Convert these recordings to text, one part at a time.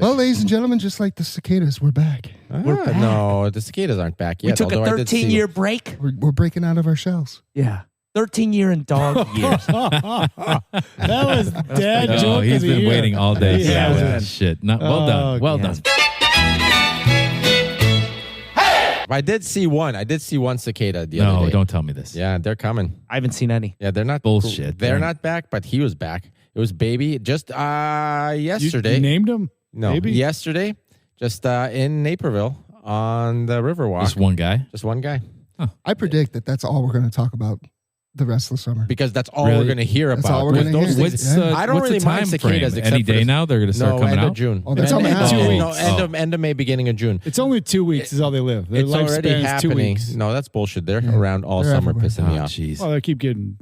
Well, ladies and gentlemen, just like the cicadas, we're back. We're back. No, the cicadas aren't back yet. We took a 13-year break. We're breaking out of our shells. Yeah. 13-year and dog years. That was dad joke. Oh, he's been waiting all day. Yeah. Shit. Well done. Well done. I did see one. I did see one cicada the other day. No, don't tell me this. Yeah, they're coming. I haven't seen any. Yeah, they're not bullshit. They're not back, but he was back. It was baby just yesterday. You named him? No, Baby? yesterday, just in Naperville on the Riverwalk. Just one guy? Just one guy. I predict that's all we're going to talk about the rest of the summer. Because that's all we're going to hear about. That's all we're going to hear. I don't really mind cicadas. Any day now they're going to start coming end out? of June. Oh, that's only 2 weeks. End of May, beginning of June. It's only 2 weeks is all they live. Their It's already lifespan's 2 happening. weeks. No, that's bullshit. They're around all summer everywhere. pissing me Oh, off. jeez. Well, they keep getting,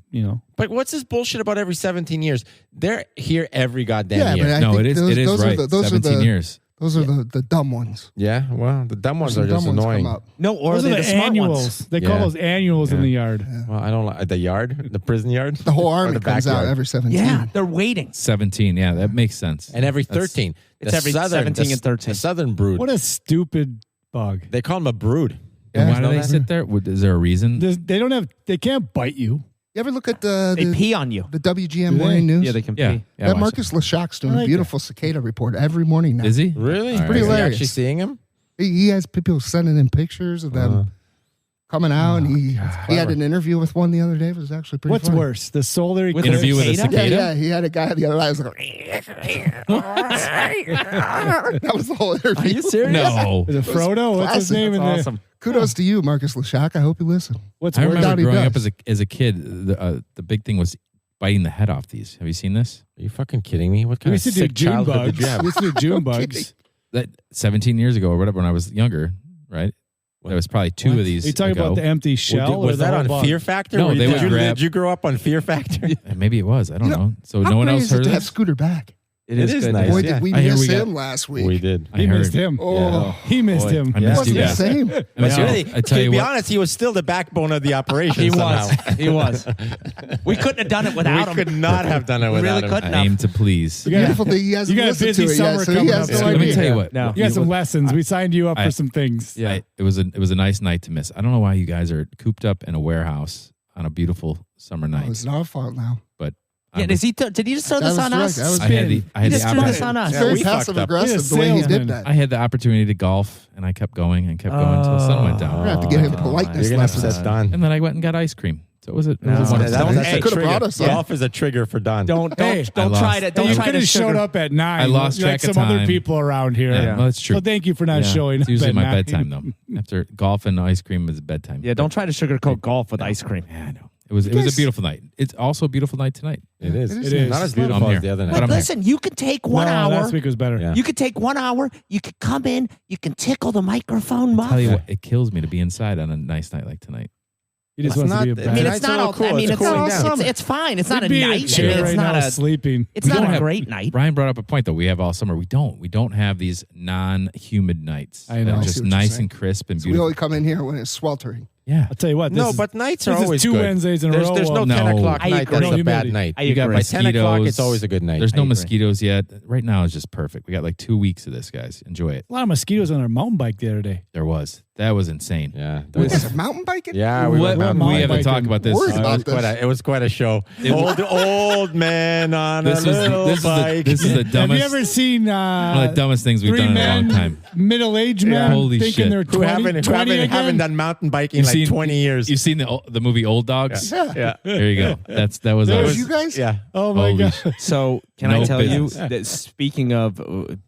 But what's this bullshit about every 17 years? They're here every goddamn Yeah, year. but I No, think it is right. 17 years. Those are the dumb ones. Yeah, well, the dumb ones The are just dumb ones annoying. come up. No, or those are are they the the smart annuals. ones? They call those annuals in the yard. Well, I don't like the yard, the prison yard. The whole Or army the comes out backyard. every 17. Yeah, they're waiting. 17, yeah, that makes sense. And every 13. It's every 17 and 13. The southern brood. What a stupid bug. They call them a brood. And why You do know they that? sit there? Is there a reason? They can't bite you. You ever look at They pee on you. the WGM Do they? morning news? Yeah, they can Yeah. pee. Yeah, I that watched Marcus Lashak's doing I a like beautiful cicada report every morning now. it. Is he? Really? All right. pretty Is he hilarious. actually seeing him? He has people sending in pictures of them coming out, and he had an interview with one the other day. It was actually pretty What's funny. worse, the solar With Interview with a cicada? cicada? Yeah, he had a guy the other night. Was like, that was the whole interview. Are you serious? No. Is it Frodo? What's his classic. name in That's there? awesome. Kudos to you, Marcus Lashak. I hope you listen. What's I worse? remember Doubt he growing up does. as a kid, the big thing was biting the head off these. Have you seen this? Are you fucking kidding me? What We kind of used to do sick June childhood did bugs. you have? We used to do June bugs. That 17 years ago or whatever, when I was younger, right? There was probably two of these. Are you talking ago. about the empty shell? Was or the that whole on bug? Fear Factor? No, they would grab- Did you grow up on Fear Factor? Maybe it was. I don't know. So How no one great else is it heard to of have this? Scooter back? It is good. nice. Boy, Yeah. did we I hear miss we got- him last week. We did. I He heard. missed him. Oh, He missed him. I it missed you wasn't the guys. same. I missed you. Really? I tell to you be what. honest, he was still the backbone of the operation. He somehow. was. He was. We couldn't have done it without We him. could not have done it We without really him. couldn't I have. aim to please. You got, Beautiful that he hasn't you got a listened busy to it summer yet, so coming he up. has no Let me idea. tell you what. No. You got some lessons. We signed you up for some things. Yeah. It was a nice night to miss. I don't know why you guys are cooped up in a warehouse on a beautiful summer Oh, night, it's not our fault now. but Yeah, did he just throw That this was on direct. us? That was I had the He just threw this opportunity. on us. Yeah, Very we fucked passive up. aggressive He's a the way he salesman. did that. I had the opportunity to golf, and I kept going and kept going until the sun went We're down. gonna have to get him politeness You're gonna have to lessons. set Don. And then I went and got ice cream. So it was a No. wonderful That's day. a could've trigger. brought us some. Golf is a trigger for Don. Don't Hey, try lost. to don't you try could to have showed sugar. up at 9. I lost like track of some other time. people around here. Yeah, well, that's true. So thank you for not Yeah. showing It's up usually at my 9. bedtime though. After golf and ice cream is bedtime. Yeah, don't try to sugarcoat golf with ice cream. Yeah, I know. It was a beautiful night. It's also a beautiful night tonight. It is. It is. Not as I'm beautiful here. as the other But night. I'm But listen, you could take 1 hour. Last week was better. Yeah. You could take 1 hour. You could come in. You can tickle the microphone muff. Tell you what, it kills me to be inside on a nice night like tonight. He just It's wants to not- be a I bad I mean, Tonight's it's a not little all. cool. I mean, It's cooling down. it's fine. It's not a He'd be in night. chair I mean, right it's not now a. sleeping. It's We not don't a have- great night. Brian brought up a point that we have all summer. We don't have these non-humid nights. I know. that are I see just what you're nice saying. and crisp and So we beautiful. only come in here when it's sweltering. Yeah. I'll tell you what. This No, is, but nights are this is always 2 good. Wednesdays in a row. There's no of- 10 No. o'clock I night. agree. That's No a bad humidity. night. I You got agree. By 10 o'clock, mosquitoes. it's always a good night. There's no I agree. mosquitoes yet. Right now is just perfect. We got like 2 weeks of this, guys. Enjoy it. a lot of mosquitoes on our mountain bike the other day. There was. That was insane. Yeah. You guys are mountain biking? Yeah, we What- went we mountain haven't biking. talked about this. Worried about It was quite a show. Old man on This a is little bike. this is the Have dumbest. you ever seen one of the dumbest things we've three done in a men, long time. middle-aged men Holy thinking shit. they're who 20, 20 again? haven't done mountain biking in You've like seen- 20 years. You've seen the movie Old Dogs? Yeah. Yeah. There you go. That was That ours. was you guys? Yeah. Oh my Holy god! shit. So can No I tell business. you that speaking of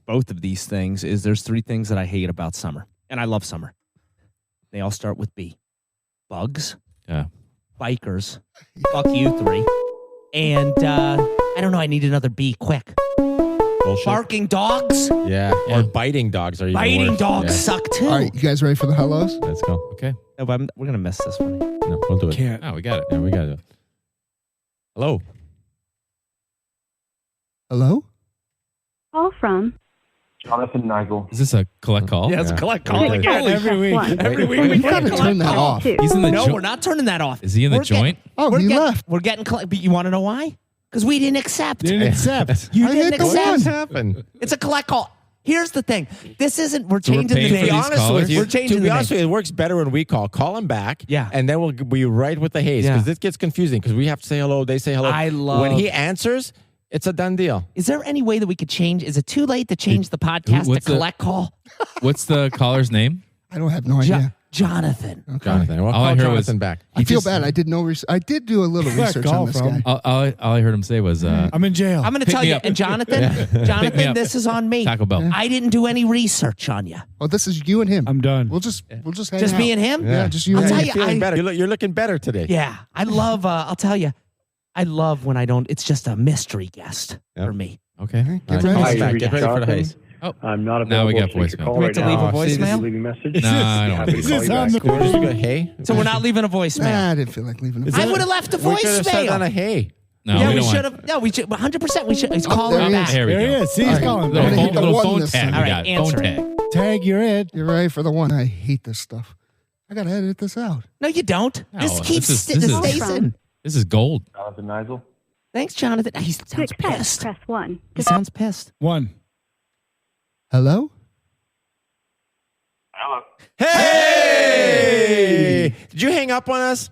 both of these things, is there's 3 things that I hate about summer, and I love summer. They all start with B: bugs, Yeah. bikers. Fuck you 3, and I don't know. I need another B quick. Bullshit. Barking dogs, Yeah. Or biting dogs are even biting worse. dogs Yeah. suck too. All right, you guys ready for the hellos? Let's go. Okay. No, but we're gonna miss this one. No, we'll do it. Can't. Oh, we got it. Yeah, we got to do it. Hello. Hello? Call from. Jonathan Nigel. Is this a collect call? Yeah, it's a collect call. Again, Every week. Every week. You've we got to get turn that collect off. Two. He's in the No, joint. we're not turning that off. Is he in the We're getting- joint? Oh, we're he getting- left. We're getting collect. But you want to know why? Because we didn't accept. Didn't accept. You I didn't hit the accept. What's happened? It's a collect call. Here's the thing. This isn't. We're So we're changing the paying for name. these honest callers? with you, We're changing to the be honest name. with you, it works better when we call. Call them back. Yeah. And then we'll be right with the haze Yeah. because this gets confusing because we have to say hello. They say hello. I love- when he answers, it's a done deal. Is there any way that we could change? Is it too late to change the podcast to what's the- collect call? What's the caller's name? I don't have no Jo- idea. Jonathan. Okay. Jonathan. We'll All I call heard Jonathan was- back. I feel just- bad. I did no research. I did do a little Where'd research call on this from? guy. All I heard him say was I'm in jail. I'm going to Pick tell me you, up. and Jonathan, Pick me Jonathan, up. this is on me. Taco Bell. I didn't do any research on you. Oh, this is you and him. I'm done. We'll just hang Just out. me and him. Yeah, just you I'll and tell him. you, You're feeling I- better. You're looking better today. Yeah, I love. I'll tell you, I love when I don't. It's just a mystery guest Yep. for me. Okay. Get All right, ready. get ready for the haze. I'm not Now we available. got to take your voicemail. call Do we right have to leave a now. voicemail? Leave a message. No, I don't Happy to Is call this you on back. the Can we just go, hey? So we're not leaving a voicemail. Nah, I didn't feel like leaving. I would have left a We could have said on a voicemail. hey. No, Yeah, we don't should want- have. No, we should. 100%. We should. He's calling there he back. is. There we There go. he is. See, he's All right. calling. I'm Little gonna phone, hit the little one phone this tag. time. We All right, got answer phone it. tag. Tag, you're it. You're ready for the one. I hate this stuff. I gotta edit this out. No, you don't. No, this keeps this this is- stays in. This is gold. Jonathan Nigel. Thanks, Jonathan. He To sounds accept, pissed. press 1. He sounds pissed. One. Hello. Hello. Hey! Did you hang up on us?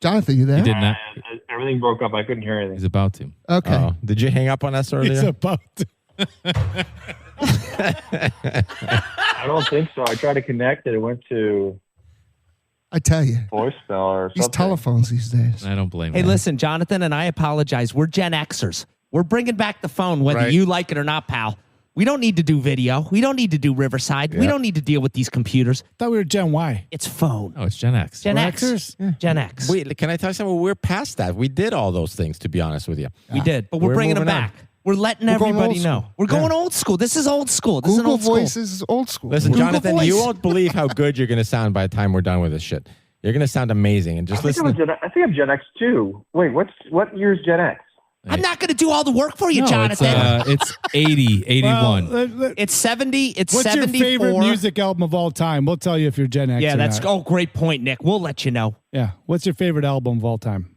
Jonathan, you there? He did not. Everything broke up. I couldn't hear anything. He's about to. Okay. Oh, did you hang up on us He's earlier? about to. I don't think so. I tried to connect and it went to I tell you, voicemail or these something. telephones these days. I don't blame Hey, him. listen, Jonathan, and I apologize. We're Gen Xers. We're bringing back the phone, whether Right. you like it or not, pal. We don't need to do video. We don't need to do Riverside. We Yeah. don't need to deal with these computers. Thought we were Gen Y. It's phone. Oh, it's Gen X. Gen We're X. Xers? Gen X. Wait, can I tell you something? We're past that. We did all those things, to be honest with you. We did, but we're We're bringing them moving on. back. We're letting We're going everybody old know. school. We're going old school. This is old school. This is an Google old school. Voice is old school. Listen, Google Jonathan, Voice. you won't believe how good you're going to sound by the time we're done with this shit. You're going to sound amazing. And just listen. I think I'm Gen X too. Wait, what year's Gen X? I'm not going to do all the work for you, No, Jonathan. it's 80, 81. It's 70. It's What's 74. your favorite music album of all time? We'll tell you if you're Gen X. Yeah, or that's not. great point, Nick. We'll let you know. Yeah. What's your favorite album of all time?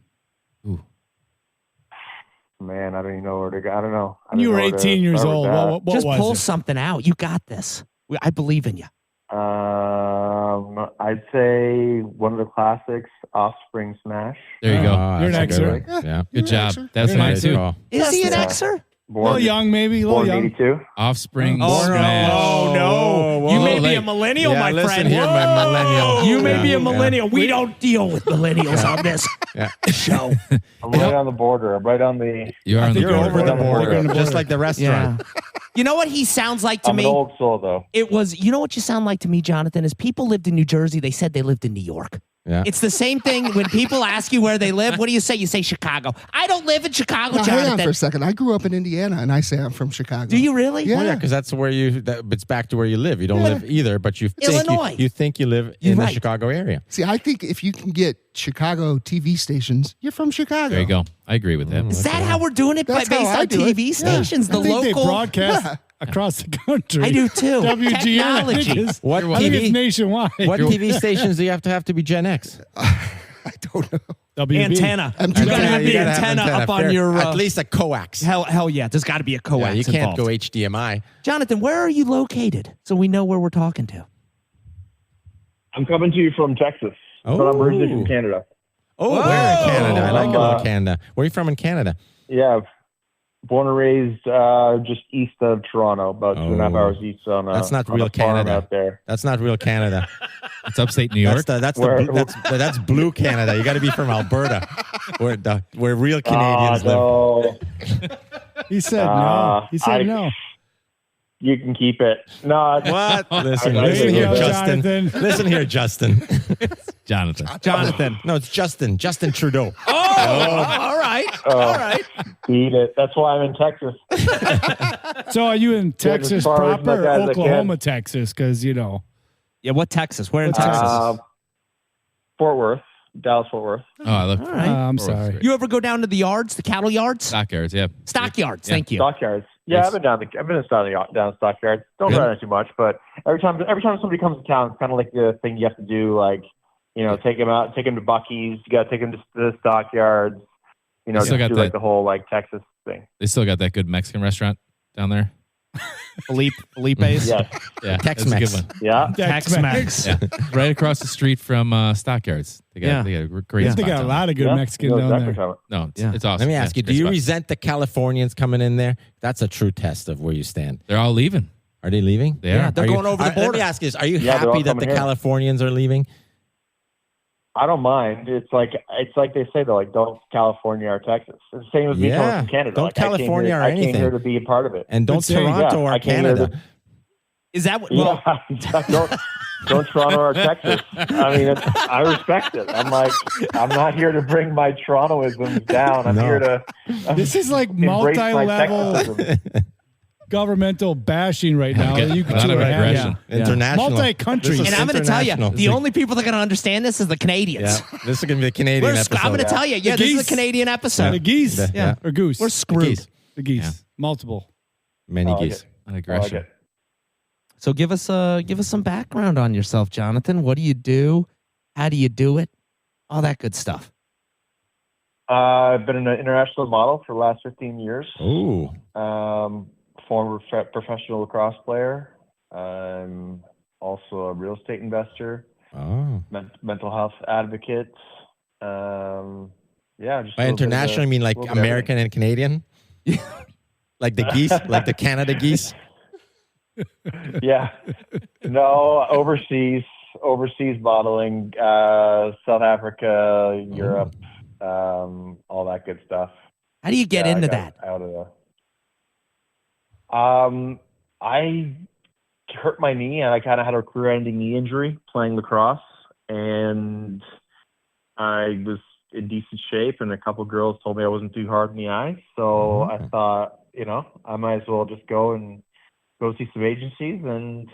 Man, I don't even know where to go. I don't know. I don't You were know where to 18 years start with old. that. What Just was pull it? something out. You got this. I believe in you. I'd say one of the classics, Offspring Smash. There you go. You're an that's a good Xer. one. Yeah. Good job. Xer. That's You're an mine Xer. too. Call. Is he an Yeah. Xer? A little young, maybe. A little Born young. 82. Offspring. Oh, Smash. no. You Whoa. may be Like- a millennial, Yeah, my listen friend. here, my millennial. You may Yeah. be a Yeah. millennial. We don't deal with millennials on this Yeah. show. I'm right on the border. I'm right on the. You are on the You're over the on the border, border. just like the Yeah. restaurant. You know what he sounds like to I'm me? an old soul though. It was, you know what you sound like to me, Jonathan, is people lived in New Jersey. They said they lived in New York. Yeah. It's the same thing when people ask you where they live. What do you say? You say Chicago. I don't live in Chicago, Now, hang on for Jonathan. a second. I grew up in Indiana, and I say I'm from Chicago. Do you really? Yeah. Well, yeah, because that's where it's back to where you live. You don't Yeah. live either, but you think Illinois. you think you live You're in the right. Chicago area. See, I think if you can get Chicago TV stations, you're from Chicago. There you go. I Mm. agree with that. Is that how we're doing it That's based how I on do it. TV Yeah. stations? The I think local. they broadcast across the country. I do too. WGN. I think Technology. it's, What I think it's TV? nationwide. What TV stations do you have to be Gen X? I don't know. WB. Antenna. I'm You too gotta bad. have You the gotta have antenna up on Fair- your. at least a coax. Hell yeah. There's got to be a coax Yeah, you can't involved. go HDMI. Jonathan, where are you located so we know where we're talking to? I'm coming to you from Texas, but I'm originally from Canada. Oh, where in Canada? I like a little Canada. Where are you from in Canada? Yeah, born and raised just east of Toronto, about 2.5 Oh. hours east on. That's not on real a farm Canada. out there. That's not real Canada. It's upstate New York. That's blue Canada. You got to be from Alberta, where real Canadians live. No, He said no. Uh, He said I- no. you can keep it. No, What? Listen There you here, go, Justin. Jonathan. Listen here, Justin. Jonathan. Jonathan. No, it's Justin. Justin Trudeau. All right. All right. eat it. That's why I'm in Texas. So are you in Yeah, Texas as far as proper my guys or that Oklahoma, Texas? Because, you know. Yeah, what Texas? Where in What Texas? Texas? Fort Worth, Dallas, Fort Worth. Oh, I look. All right. I'm sorry. You ever go down to the yards, the cattle yards? Stockyards, yeah. Stockyards. Yeah. Thank you. Stockyards. Yeah, Yes. I've been down Stockyards. Don't Good. run it too much, but every time somebody comes to town, it's kind of like the thing you have to do. Like, take them out, take them to Buc-ee's. You got to take them to the Stockyards. Still Just got do that- like the whole like Texas thing. They still got that good Mexican restaurant. down there? Felipe's. Yes. Yeah, Tex-Mex. that's a good one. Yeah. Tex-Mex. Yeah, right across the street from Stockyards. They got a great Yeah. spot They got a down lot of good Yeah. Mexican No, down exactly there. what there. No, it's, Yeah. it's awesome. Let me Yeah, ask you: Do great you spot. resent the Californians coming in there? That's a true test of where you stand. They're all leaving. Are they leaving? They are. They're Are you- going over the Let me border. ask you this: Are you Yeah, they're all happy that the coming here. Californians are leaving? I don't mind. It's like they say though, like don't California or Texas. It's the same as me coming Yeah. from Canada. Don't Like, I came California here- or I came anything. here to be a part of it. And don't Good saying. Toronto Yeah, or I came here Canada. Is that what? Well, Yeah, don't Toronto or Texas. I mean, I respect it. I'm like, I'm not here to bring my Torontoisms down. I'm No. here to This is like embrace my multi-level Texasism. governmental bashing right now. Okay. You A lot two of are having. aggression. International. Multi-country. This is and I'm going to tell you, international. the only people that are going to understand this is the Canadians. Yeah, this is going to be the Canadian episode. I'm going to tell you, The this is geese. a Canadian episode. The geese. Yeah. Or goose. We're screwed. Geese. The geese. Yeah. Multiple. Many I like geese. it. Not I like aggression. it. So give us some background on yourself, Jonathan. What do you do? How do you do it? All that good stuff. I've been an international model for the last 15 years. Ooh. Former professional lacrosse player. I'm also a real estate investor, Oh. mental health advocate. Yeah. Just By a little bit of international, you mean like little bit of American and Canadian? Like the geese? Like the Canada geese? everything. Yeah. No, overseas modeling, South Africa, Europe, all that good stuff. How do you get Yeah, I into got that? out of the. I hurt my knee, and I kind of had a career-ending knee injury playing lacrosse, and I was in decent shape, and a couple girls told me I wasn't too hard in the eye, so I thought, I might as well just go see some agencies, and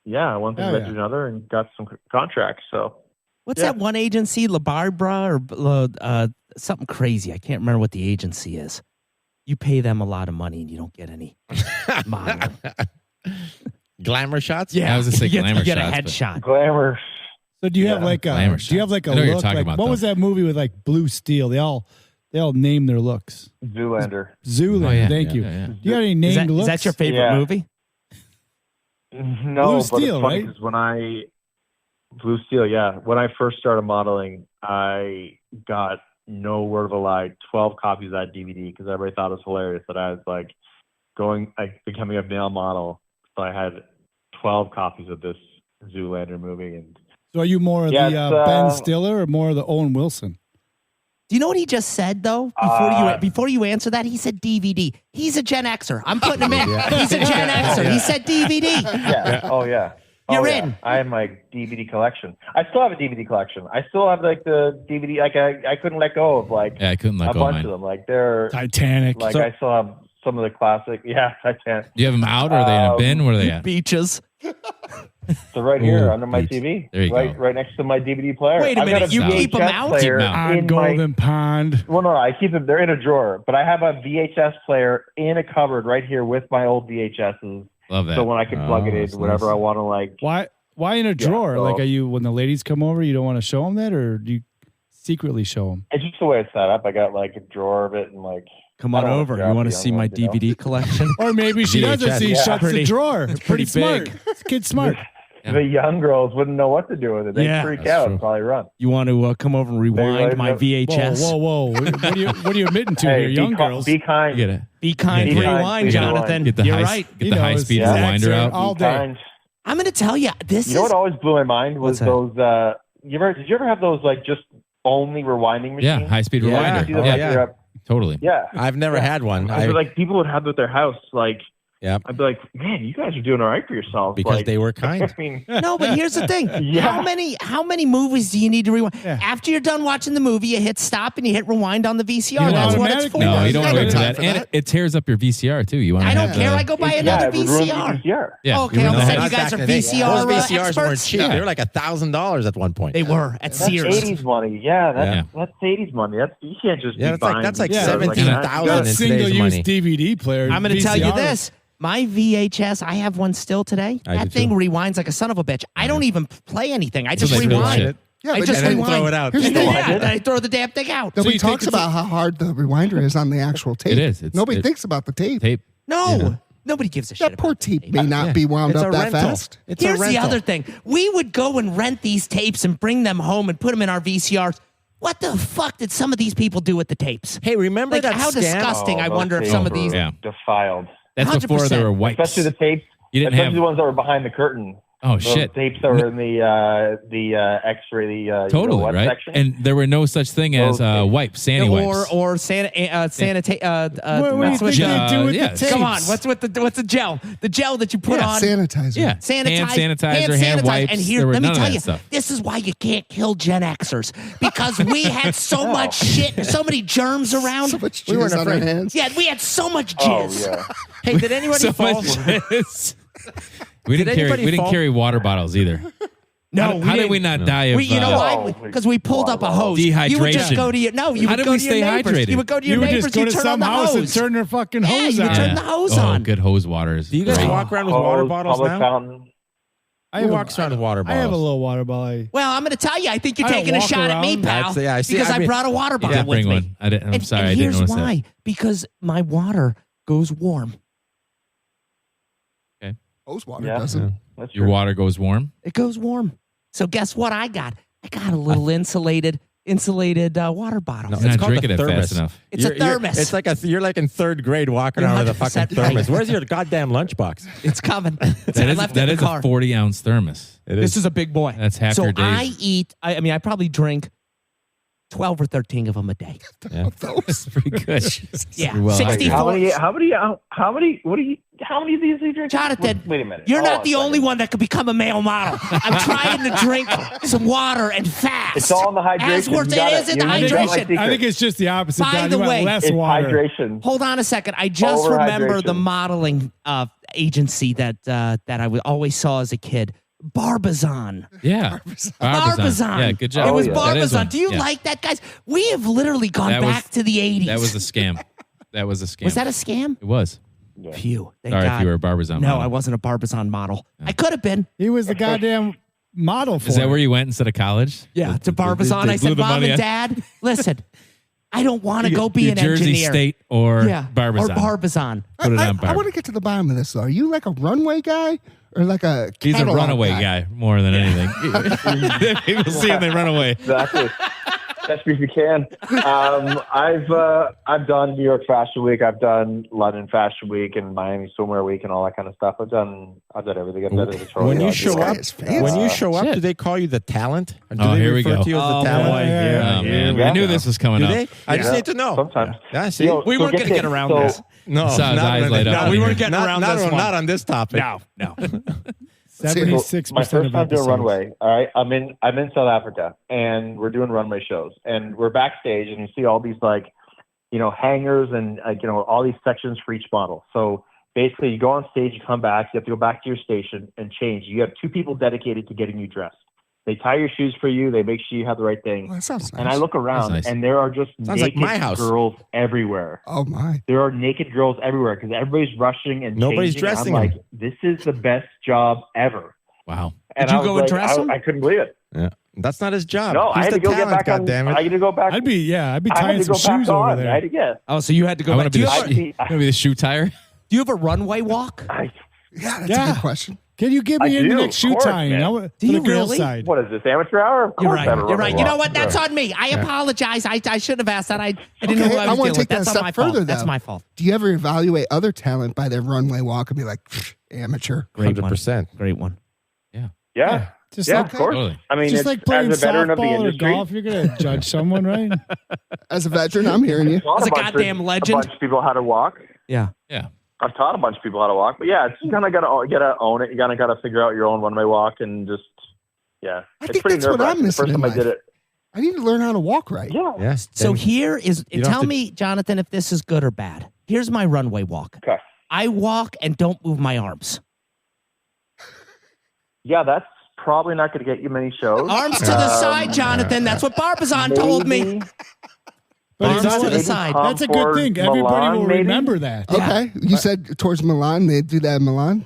yeah, one thing led to another, and got some contracts. So What's that one agency, La Barbara or something crazy? I can't remember what the agency is. You pay them a lot of money and you don't get any modeling. Glamour shots? Yeah, I was gonna say you glamour get a shots, but- headshot. glamour. So do you have like a Glamour do you have like a I know what you're look? talking Like, about, what though. was that movie with like Blue Steel? They all name their looks. Zoolander. Zoolander. Oh, yeah. Thank Yeah, you. yeah, yeah. You got any named Is looks? that your favorite Yeah. movie? No, Blue but Steel, it's funny right? because Blue Steel, yeah. When I first started modeling, I got no word of a lie, 12 copies of that DVD because everybody thought it was hilarious that I was like becoming a male model. So I had 12 copies of this Zoolander movie, and So are you more of Yeah, the it's, Ben Stiller or more of the Owen Wilson? Do you know what he just said though? Before you answer that, he said DVD. He's a Gen Xer. I'm putting him in. He's a Gen Xer. He said DVD. yeah, oh yeah. You're Oh, yeah. in. I have my DVD collection. I still have a DVD collection. I still have like the DVD. Like I couldn't let go of like Yeah, I couldn't let a go of bunch mine. of them. Like they're Titanic. like I still have some of the classic. Yeah, Titanic. Do you have them out or are they in a bin? Where are they at? Beaches. So right here Ooh, under my Pete. TV, There you right, go. right next to my DVD player. Wait a I've got minute, you keep 'em VHS out? player Keep 'em on in Golden Pond. Well, no, I keep them. They're in a drawer, but I have a VHS player in a cupboard right here with my old VHSs. Love that. So when I can plug it that's in whenever nice. I want to, like. Why in a drawer? so- Like, are you when the ladies come over, you don't want to show them that, or do you secretly show them? It's just the way it's set up. I got like a drawer of it and like. Come I on don't wanna over. grab You want to the see young my ones, you know? DVD collection? Or maybe she doesn't VHS. see, Yeah. shuts Pretty- the drawer. it's Pretty pretty smart. big. This kid's smart. Yeah. The young girls wouldn't know what to do with it. They Yeah, freak that's out true. while I run. You want to come over and rewind like my that. VHS? Whoa. What are you admitting to Hey, here? Young girls. Be kind. You get it. Be kind, Be kind, rewind, please Jonathan. Get the You're high, right. Get He the high knows. speed Yeah. rewinder out. All Be day. kind. I'm going to tell you, this You know is what always blew my mind was What's those. Did you ever have those like just only rewinding machines? Yeah, high speed Yeah. See rewinder. them, Yeah. like, Yeah, you're up- totally. yeah. I've never had one. I was like, people would have them at their house. Like, Yep. I'd be like, man, you guys are doing all right for yourselves. Because like, they were kind. I mean, No, but here's the thing. Yeah. How many movies do you need to rewind? Yeah. After you're done watching the movie, you hit stop and you hit rewind on the VCR. You That's what it's automatically for. No, you don't got want to no do time that. for And that. it tears up your VCR too. You want to I don't have care. the- I go buy yeah, another it would ruin the VCR. VCR. Yeah, Okay, you all of a want to sudden have- you guys Back are in the day, VCR those VCRs weren't experts? cheap. Yeah. They were like $1,000 at one point. They were at That's Sears. 80s money. Yeah, Yeah. that's 80s money. You can't just Yeah, be that's like buying VCRs 17,000 that. in That's today's single-use money. DVD player. I'm going to tell you VCR. this. My VHS, I have one still today. I That do thing too. rewinds like a son of a bitch. I don't even play anything. I just like real rewind. shit. Yeah, I but just and then rewind. throw it out. Here's the And then, thing. yeah, then I throw the damn thing out. Nobody you take talks it about how hard the rewinder is on the actual tape. It is. Nobody thinks about the tape. Tape. No. Nobody gives a shit. That poor about the tape may not Yeah. be wound It's up a that rental. fast. It's a Here's the rental. other thing. We would go and rent these tapes and bring them home and put them in our VCRs. What the fuck did some of these people do with the tapes? Hey, remember Like, that how scam? disgusting. I those wonder if tapes some of were these. Yeah. defiled. That's before 100%. there were wipes. Especially the tapes. You didn't especially have. the ones that were behind the curtain. Oh Those shit! tapes that were in the X-ray, Totally what right. section. And there were no such thing as Those tapes. wipes, Sandy wipes. Or sanitize. What do you think they do with yeah. the tapes? Come on, what's the gel? The gel that you put on. Sanitizer. Yeah, Sanitize, hand sanitizer, hand wipes. And here, there were let me none of tell that you, stuff. this is why you can't kill Gen Xers because we had so much shit, so many germs around. So much We weren't jizz on our afraid. hands. Yeah, we had so much Oh jizz. yeah. Hey, did anybody So fall? much jizz. We Did didn't carry. anybody We didn't fall? carry water bottles either. No, How did didn't. we not die of? You know No. why? Because we pulled up a hose. You would just Dehydration. go to your you How would did go we to your stay neighbors. hydrated? You would go to your You would neighbors. just go You to turn on some the house and hose. turn their fucking Yeah, hose you would on. turn the hose Oh, on. good hose water is Do you guys great. walk around with water Hose, bottles public now? fountain. I Who have a- walks around with water I have a bottles? little water bottle. Well, I'm going to tell you. I think you're I don't taking a walk shot at me, around. pal. That's- yeah, I see. Because I I mean- brought a water You bottle did with bring me. one. I didn't. I'm And sorry. I didn't here's notice why. that. Because my water goes warm. Hose water Yeah. doesn't. That's Your true. water goes warm. It goes warm. So guess what I got? I got a little insulated water bottle. No, You're not called drinking a it thermos. fast enough. It's a thermos. It's like you're like in third grade walking You're around with a fucking 100% right. thermos. Where's your goddamn lunchbox? It's coming. I left it That in is the car. a 40-ounce thermos. This is a big boy. That's half so your days. I eat. I mean, I probably drink 12 or 13 of them a day. That's pretty good. Yeah, You're well 64. hydrated. How many of these are you drinking? Jonathan, Wait a minute. You're Hold not on the a only second. one that could become a male model. I'm trying to drink some water and fast. It's all in the hydration. As worth You got it is in the You got my hydration. secret. I think it's just the opposite. By Don. the You want way, less It's water. hydration. Hold on a second. I just Overhydration. remember the modeling agency that I always saw as a kid. Barbizon. Yeah. Barbizon. Yeah, good job. It was yeah. That is Barbizon. one. Do you Yeah. like that, guys? We have literally gone That was- back to the 80s. That was a scam. That was a scam. Was that a scam? It was. Phew. Thank Sorry God. if you were a Barbizon No, model. I wasn't a Barbizon model. I could have been. He was the goddamn model for Is that it. where you went instead of college? Yeah, to Barbizon. they I blew said, the Mom money and on- Dad, listen, I don't want to go be New an Jersey engineer. State or Yeah, Barbizon. or Barbizon. Put it on I want to get to the bottom of this, though. Are you like a runway guy or like a He's a catalog runaway guy more than anything. People see him, they run away. Exactly. Best if you can. I've done New York Fashion Week. I've done London Fashion Week and Miami Swimwear Week and all that kind of stuff. I've done everything. I've done it. When you This show guy up, is fancy. when you show up, Shit. do they call you the talent? Or do Oh, they here we refer go. to you as Oh, the talent? boy. Yeah. Oh, man. Yeah. I knew this was coming Do up. they? I just Yeah. need to know. Sometimes. Yeah, see? Yo, We so weren't get going to get this. around So- this. No, Saw his not eyes on light this- up. no, we Not- weren't getting around this one. Not on this topic. No. 76% my first of time doing episodes. runway. All right, I'm in South Africa, and we're doing runway shows, and we're backstage, and you see all these hangers and all these sections for each model. So basically, you go on stage, you come back, you have to go back to your station and change. You have two people dedicated to getting you dressed. They tie your shoes for you. They make sure you have the right thing. Well, that sounds nice. And I look around, That's nice. and there are just Sounds like naked my house. girls everywhere. Oh, my. There are naked girls everywhere because everybody's rushing and Nobody's changing. dressing I'm like, them. this is the best job ever. Wow. And Did you I was go and like, dress them? I couldn't believe it. Yeah. That's not his job. No, He's I had the to go talent, get back on. goddammit. I had to go back. I'd be I had tying to some go back shoes over on. I there. had to get. Oh, so you had to go I back. want to Do be you, the, have, sh- I wanna be the shoe tire. do you have a runway walk? Yeah, that's Yeah. a good question. Can you get I me in the do, next of shoe course, tying? man. For Do you the girls' really? side. What is this, amateur hour? Of You're course I have a right. You're right. runway You know walk. what? That's Sure. on me. I apologize. I should have asked that. I didn't know Okay, who I I was wanna dealing with. take that That's a step my fault. further, That's though. my fault. Do you ever evaluate other talent by their runway walk and be like, amateur? Great 100%. one. Great one. Yeah, Just yeah, like, of course. Totally. I mean, just it's, like playing as a veteran of the softball or industry, golf, you're going to judge someone, right? As a veteran, I'm hearing you. taught As a bunch of- goddamn legend. A bunch of people how to walk. Yeah. Yeah. I've taught a bunch of people how to walk, but yeah, it's, you kind of gotta own it. You kind of gotta figure out your own runway walk and just it's think pretty that's what I'm nerve-wracking. The missing first in time I did life. it, I need to learn how to walk right. yeah. Yeah. So Then here is, you don't tell have to- me, Jonathan, if this is good or bad. Here's my runway walk. Okay. I walk and don't move my arms. Yeah, that's probably not going to get you many shows. Arms to the side, Jonathan. That's what Barbizon told me. Maybe- But Arms it's to the maybe side. Tom that's a good Ford, thing. Everybody Milan, will maybe? remember that. Okay. You said towards Milan, they do that in Milan?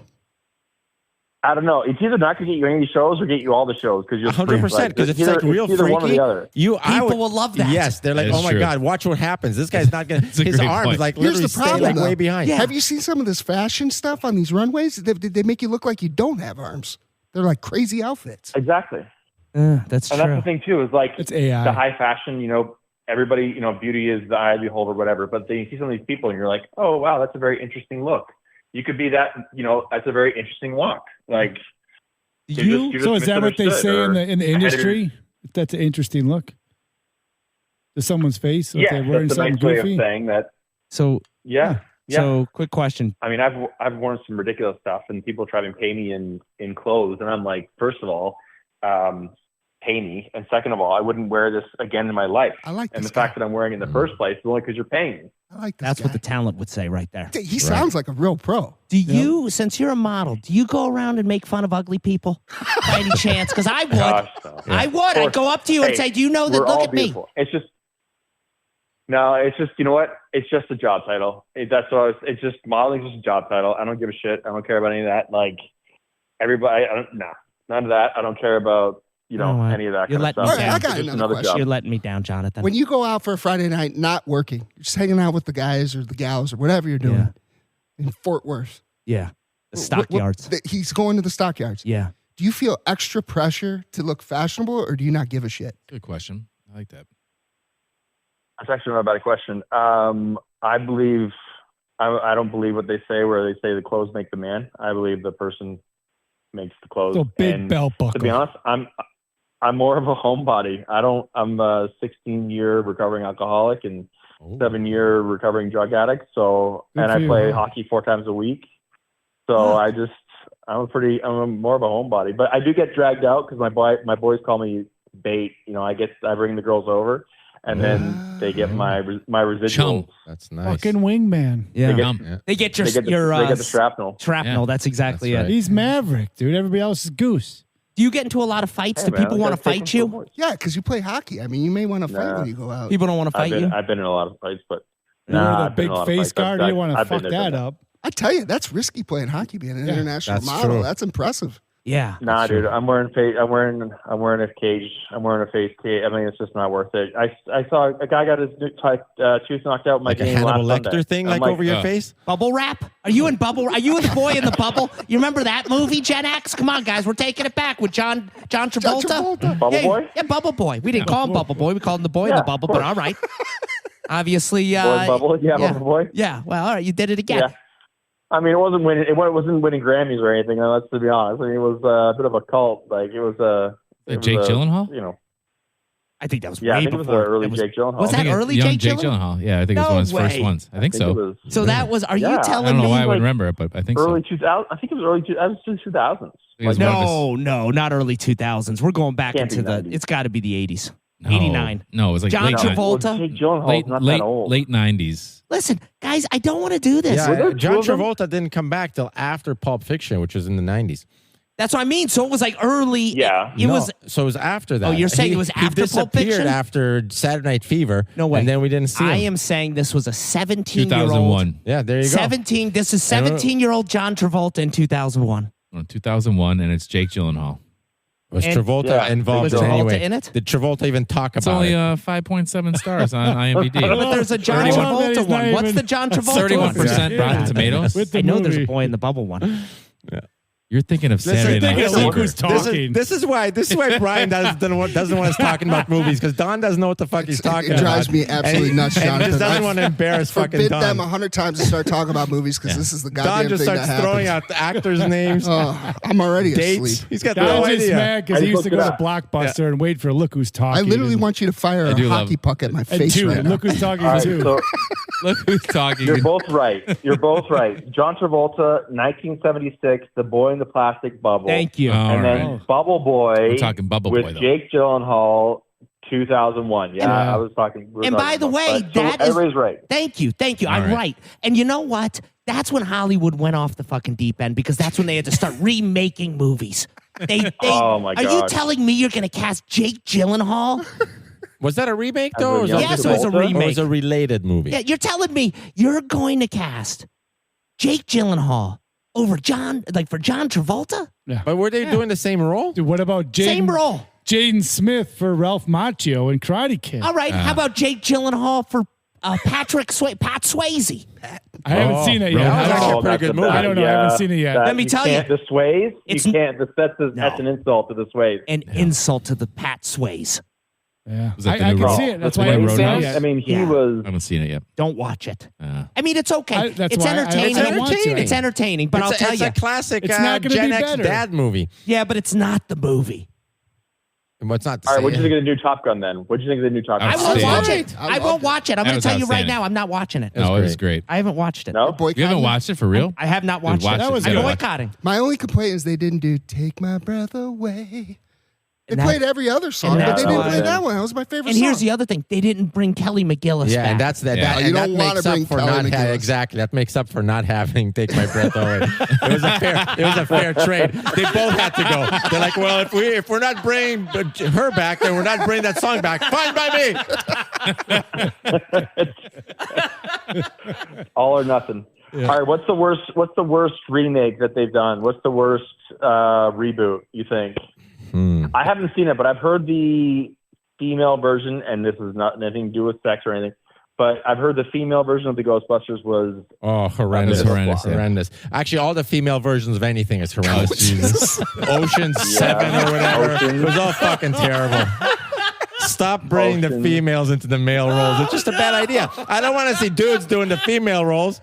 I don't know. It's either not going to get you any shows or get you all the shows because you're 100%. Because if it's like real either one or freaky, the other. People will love that. Yes, they're like, That is oh my true. God, watch what happens. This guy's not going to. a His great arms point. like Here's literally the stay problem, like though. way behind. Yeah. Have you seen some of this fashion stuff on these runways? They make you look like you don't have arms. They're like crazy outfits. Exactly. That's And true. that's the thing too, is like It's AI. the high fashion, everybody, beauty is the eye of the beholder, whatever. But then you see some of these people and you're like, oh wow, that's a very interesting look. You could be that, that's a very interesting walk. Like you're just So is that what they misunderstood say or in the industry? That's an interesting look to someone's face. If Yeah, they're wearing that's a something nice way goofy. of saying that. So, Yeah. Yeah. so quick question. I mean, I've worn some ridiculous stuff, and people try to pay me in clothes, and I'm like, first of all, pay me, and second of all, I wouldn't wear this again in my life. I like And this the fact that I'm wearing it in the first place is only because you're paying me. I like this That's guy. what the talent would say right there. He sounds like a real pro. Do you, since you're a model, do you go around and make fun of ugly people by any chance? Because I would. Gosh, no. I would. I'd go up to you and Hey, say, do you know that? We're Look all at me. beautiful. It's just you know what? It's just a job title. It's just modeling's just a job title. I don't give a shit. I don't care about any of that. Like everybody, none of that. I don't care about what? any of that You're kind of letting stuff. me down. I It's got just another question. job. You're letting me down, Jonathan. When you go out for a Friday night, not working, you're just hanging out with the guys or the gals or whatever you're doing in Fort Worth. Yeah. The stockyards. He's going to the stockyards. Yeah. Do you feel extra pressure to look fashionable, or do you not give a shit? Good question. I like that. That's actually not a bad question. I believe I don't believe what they say where they say the clothes make the man. I believe the person makes the clothes. So big And belt buckle. to be honest, I'm more of a homebody. I'm a 16-year recovering alcoholic and 7-year recovering drug addict. So, Good and for I you, play huh? hockey 4 times a week. So I'm more of a homebody, but I do get dragged out because my boys call me bait. I bring the girls over and then they get my residuals. Chum. That's nice. Fucking wingman. Yeah. They get- They get your They get the shrapnel. shrapnel. Yeah. That's exactly That's it. right. He's Maverick, dude. Everybody else is Goose. Do you get into a lot of fights? Hey, Do man, people I want to gotta take fight them you? for boys. Yeah, because you play hockey. I mean, you may want to fight Nah. when you go out. People don't want to fight you? I've been in a lot of fights, but You know I've that been big in a lot of face fights. guard. You don't want to I've been fuck there, that done up. I tell you, that's risky playing hockey, being an international That's model. true. That's impressive. Yeah. Nah, dude, I'm wearing a cage. I'm wearing a face cage. I mean, it's just not worth it. I saw a guy got his tooth knocked out in my Like a game Hannibal last Lecter Sunday. thing, I'm like over your face? Bubble wrap? Are you in bubble? Are you the boy in the bubble? You remember that movie, Gen X? Come on, guys, we're taking it back with John Travolta. Bubble yeah, Boy? Yeah, Bubble Boy. We didn't call him Bubble Boy. We called him the boy in Yeah, the bubble. of But course. all right. Obviously, Boy Bubble? Yeah, Bubble Boy? Yeah. Well, all right. You did it again. Yeah. I mean, it wasn't winning Grammys or anything. Let's be honest. I mean, it was a bit of a cult. Like it was Jake Gyllenhaal? I think that was Yeah, way I think it was before. the early That was- Jake Gyllenhaal. Was I that think early young Jake Gyllenhaal? Yeah, I think it was No one of his first way. ones. I think it so. was So that was. Are you Yeah. I telling don't know me? why I like wouldn't remember it, but I think early so. 2000. I think it was early 2000s. It was one of his- No, not early 2000s. We're going back Can't into be the. 90s. It's got to be the 80s. No, 89. No, it was like John late, Travolta. Well, Jake Gyllenhaal's late, not late, that old. late 90s. Listen, guys, I don't want to do this. Yeah, there John two of them? Travolta didn't come back till after Pulp Fiction, which was in the 90s. That's what I mean. So it was like early. Yeah. It No, was. so it was after that. Oh, you're saying it was he after Pulp disappeared Fiction? after Saturday Night Fever. No way. And then we didn't see him. I am saying this was a 17-year-old. 2001. Yeah, there you go. 17. This is 17-year-old John Travolta in 2001. 2001, and it's Jake Gyllenhaal. Was And- Travolta Yeah. involved Was in it Travolta anyway? in it? Did Travolta even talk It's about only it? 5.7 stars on IMDb. But there's a John 31 Travolta one. What's the John Travolta one? 31% Rotten Tomatoes. With the I know there's a movie. boy in the bubble one. You're thinking of Saturday Listen, Night think of Fever. look who's talking. This is why Brian doesn't want us talking about movies because Don doesn't know what the fuck he's talking It drives about. me absolutely And- nuts, and he Jonathan. just doesn't I want to embarrass fucking Forbid Don. them 100 times to start talking about movies because this is the Don goddamn just thing starts that throwing happens. out the actors' names, I'm already dates. asleep. He's got Don's no just idea. mad because I he used to looked go it to Blockbuster and wait for Look Who's Talking. I literally and, want you to fire a do love- hockey puck at my and face two. right now. Look Who's Talking All right, too. so Look who's talking. you're both right. John Travolta, 1976, The Boy in the Plastic Bubble. Thank you. All And then right. Bubble Boy We're talking Bubble with Boy, though. Jake Gyllenhaal, 2001. Yeah, I was talking. And by the way, that is- everybody's right. Thank you. I'm right. right. And you know what? That's when Hollywood went off the fucking deep end because that's when they had to start remaking movies. Oh, my Are you God. telling me you're going to cast Jake Gyllenhaal? Was that a remake though? Or was that Yes, just it was a or was remake. a related movie? Yeah, you're telling me you're going to cast Jake Gyllenhaal over John Travolta? But were they doing the same role? Dude, what about Same role. Jaden Smith for Ralph Macchio and Karate Kid? All right. How about Jake Gyllenhaal for Pat Swayze? I haven't seen it yet. That was I actually don't a pretty good movie. I don't know. I haven't seen it yet. Let me tell you. The Sways? It's- You can't. That's an insult to the Sways. An insult to the Pat Swayze. Yeah. Was that the I new can Road- see it. That's The why I haven't Roadhouse? seen it Sways yet. fans, I mean, he Yeah. was. I haven't seen it yet. Don't watch it. I mean, it's okay. That's It's why I entertaining. don't want to. It's entertaining, but I'll tell it's you. a classic It's not gonna Gen be X better. dad movie. Yeah, but it's not the movie. Well, it's not the All right, same. what do you think of the new Top Gun then? What do you think of the new Top Gun? I won't Outstanding. watch it. I I won't loved it. watch it. I'm That going to was tell you right outstanding. now, I'm not watching it. No, it was great. I haven't watched it. No? You haven't watched it for real? I have not watched watch it. it. That was I'm good. boycotting. My only complaint is they didn't do "Take My Breath Away." They And that- played every other song, and but they that's didn't why- play that one. That was my favorite And song. here's the other thing. They didn't bring Kelly McGillis Yeah, back. and that's that. Yeah. that You and don't that wanna makes up bring for Kelly not McGillis. having exactly. That makes up for not having "Take My Breath Away." It was a fair trade. They both had to go. They're like, well, if we're not bringing her back, then we're not bringing that song back. Fine by me. All or nothing. All right, what's the worst remake that they've done? What's the worst reboot, you think? I haven't seen it, but I've heard the female version, and this is not anything to do with sex or anything, but I've heard the female version of the Ghostbusters was Horrendous. It was horrendous, yeah. Horrendous. Actually, all the female versions of anything is horrendous. Jesus. Ocean 7 or whatever. Ocean. It was all fucking terrible. Stop bringing the Ocean. females into the male roles. It's just a bad idea. I don't want to see dudes doing the female roles.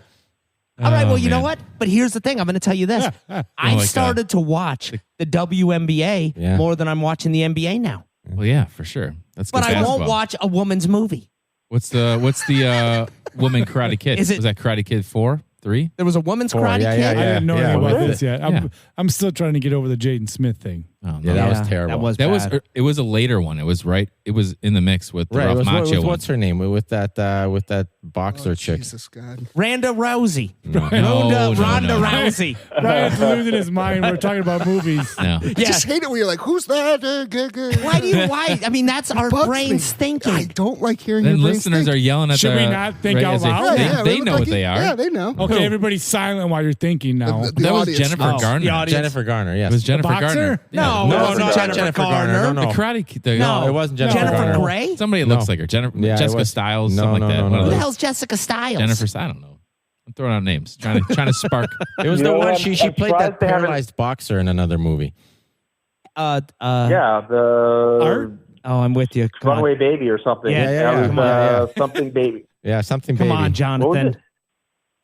All right, Oh, well, you know man. what? But here's the thing. I'm going to tell you this. I've like, started to watch the WNBA Yeah. more than I'm watching the NBA now. Well, yeah, for sure. That's good But I basketball. won't watch a woman's movie. What's the woman Karate Kid? Is it- Was that Karate Kid 4, 3? There was a woman's Four, Karate yeah, Kid. yeah, I yeah. didn't know Yeah, anything about was this yet. Yeah. I'm still trying to get over the Jaden Smith thing. Oh, no. Yeah, that was terrible. That was That bad. was it was a later one. It was right. It was in the mix with the Right. Ralph It was, Macchio one. what's her name? With that boxer Oh, chick. Jesus God. Randa Rousey. No, Ronda no. Rousey. Ryan's losing his mind. We're talking about movies. No. I Yeah. just hate it when you're like, "Who's that?" Why? I mean, that's our Bugs brains me. thinking. I don't like hearing Then your brains listeners think. are yelling at Should the. we not think out as they- loud? They, we look know like what you- they are. Yeah, they know. Okay, everybody's silent while you're thinking now. The That was audience Jennifer knows. Garner. the audience- Jennifer Garner. Yes. It was Jennifer boxer? Garner. No, No, it wasn't not Jennifer Garner. No, no. The Karate Kid. No. It wasn't Jennifer Jennifer Garner. Grey? Somebody No. looks like her. Jennifer, Yeah, it Jessica was- Stiles, no, something no, like that. no, One no. of Who the those. hell's Jessica Stiles? Jennifer. I don't know. I'm throwing out names. Trying to spark. It was You the know one what? she I'm played that surprised they haven't- paralyzed boxer in another movie. Yeah, the Art? Oh, I'm with you. Come on, Runaway Baby or something. Yeah, yeah, That yeah. was, Come on, yeah. something baby. Yeah, something Come baby. on, What was Jonathan. it?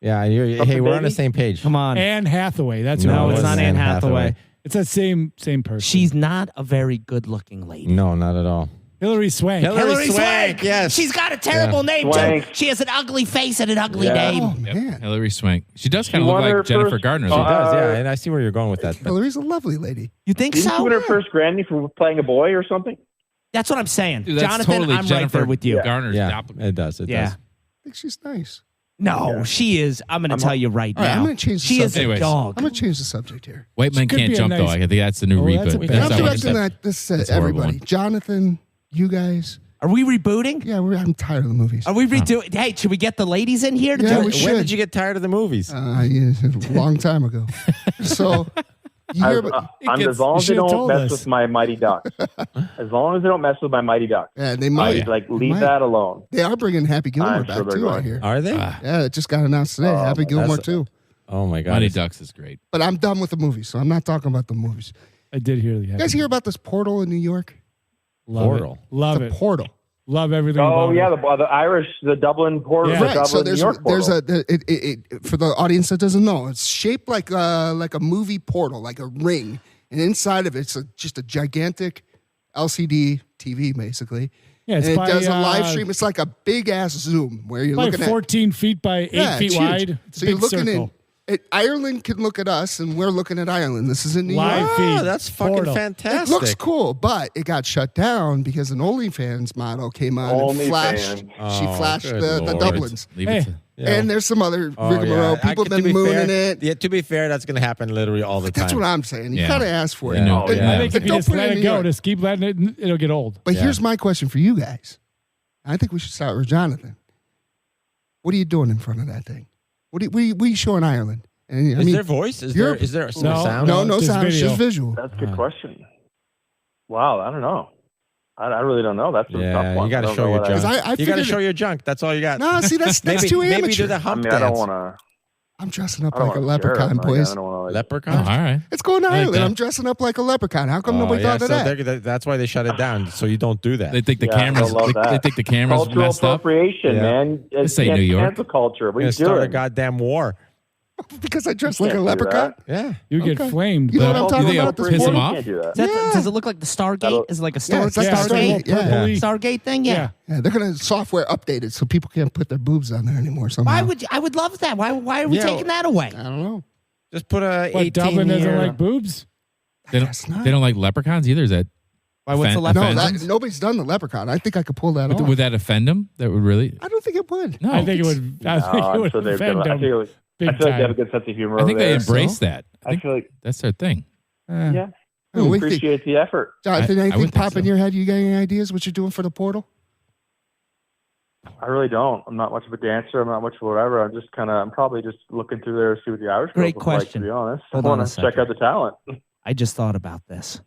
Yeah, hey, Something we're on the baby? same page. Come on. Anne Hathaway. That's No, who it it's was. not Anne Hathaway. It's that same person. She's not a very good-looking lady. No, not at all. Hillary Swank. Hilary Swank, yes. She's got a terrible name Swank. too. She has an ugly face and an ugly Yeah. name. Oh Yep. man, Hilary Swank. She does kind She of look won her like Jennifer first- Garner. She though. does, yeah, and I see where you're going with that. Hillary's a lovely lady. You think Didn't she so? win her first Grammy for playing a boy or something? That's what I'm saying. Dude, that's Jonathan, totally I'm Jennifer right there with you. Garner's Yeah, doppelganger. it does. It Yeah. does. I think she's nice. No, Yeah. she is. I'm going to tell you right All right, now. I'm gonna change the she is subject. a Anyways. dog. I'm gonna change the subject here. White men could can't be a jump though. nice- I think that's the new Oh, that's reboot. a- And That's I'm not what directing it that this That's a horrible everybody. one. Jonathan, you guys. Are we rebooting? Yeah, I'm tired of the movies. Are we redoing? Hey, should we get the ladies in here to Yeah, do we it? should. When did you get tired of the movies? Yeah, a long time ago. So you hear about, As long as they should've don't told mess us. with my Mighty Ducks. As long as they don't mess with my Mighty Ducks. yeah, they might. Leave Might. that alone. They are bringing Happy Gilmore I'm back sure they're too. I going. hear. Are they? Yeah, it just got announced today. Happy Gilmore that's- too. Oh my God! Mighty Ducks is great. But I'm done with the movies, so I'm not talking about the movies. I did hear the You guys hear about this portal in New York? Love Portal. It. Love The it. portal. Love everything Oh about yeah, it. the Irish, the Dublin portal, Yeah. the Right. Dublin, So New there's York portal. for the audience that doesn't know, it's shaped like a movie portal, like a ring, and inside of it's just a gigantic LCD TV, basically. Yeah, it's and it by, does a live stream. It's like a big ass Zoom where you're Like looking 14 feet by 8 at. feet it's huge. wide. It's So a you're big looking circle. Ireland can look at us, and we're looking at Ireland. This is in New Live York. feed. Oh, that's fucking Portal. fantastic. It looks cool, but it got shut down because an OnlyFans model came on and OnlyFans. flashed. She Oh, flashed good the Lord. Dublins. Leave Hey. it to, Yeah. And there's some other Oh, rigmarole. yeah. People To been be mooning fair, it. Yeah, to be fair, that's going to happen literally all the time. That's what I'm saying. You Yeah. kind of asked for it. Yeah. Oh, And- yeah. I think if you don't just put let in it New go, York. just keep letting it, it'll get old. But Yeah. here's my question for you guys. I think we should start with Jonathan. What are you doing in front of that thing? What are you showing Ireland? And, I Is mean, there voice? Is you're- there some No. sound? no just sound. It's video. just visual. That's a good question. Wow, I don't know. I really don't know. That's a tough Yeah, one. you got I to don't show know your what junk. Because I You got to figured show your junk. That's all you got. No, see, that's maybe, too maybe amateur. do the I hump mean, I don't dance. want to. I'm dressing up I don't like a wanna share it. leprechaun, Like, boys. I don't want to. Like, Leprechaun? Oh, all right. It's going I like Ireland. that. I'm dressing up like a leprechaun. How come nobody thought of that? That's why they shut it down. So you don't do that. They think the Yeah, cameras. I love They that. think the cameras cultural messed up. appropriation, Yeah. man. This ain't It's New York. cancel culture. What are You're you gonna start a doing? goddamn war. Because I dress You like a can't do leprechaun? Yeah. You get Okay. flamed. You know but- what I'm Cultural talking about? Piss This them appropriation, off? you can't do that. Is that Yeah. does it look like the Stargate? That'll- Is it like a Yeah, Star, it's like Yeah, Stargate. Stargate? Yeah. purpley. Stargate thing? Yeah. Yeah, they're gonna software update it so people can't put their boobs on there anymore. Somehow. Why would you, I would love that? Why are we Yeah. taking that away? I don't know. Just put a What, 18 Dublin doesn't year. like boobs? They don't. guess not. They don't like leprechauns either. Is that? Why? What's the offend- left? No, offend- that, nobody's done the leprechaun. I think I could pull that off. Would that offend them? That would really. I don't think it would. No. I think it would. I think it I'm would sure they've offend done- I them feel like big they have a time. good sense of humor. I think over they there. embrace that. I I think feel like, that's their thing. yeah, Oh, we think, appreciate the effort. Jonathan, I anything would think pop in so. your head? You got any ideas what you're doing for the portal? I really don't. I'm not much of a dancer. I'm not much of whatever. I'm probably just looking through there to see what the Irish Great girls look like, question. to be honest. Hold I on want a to check second. out the talent. I just thought about this.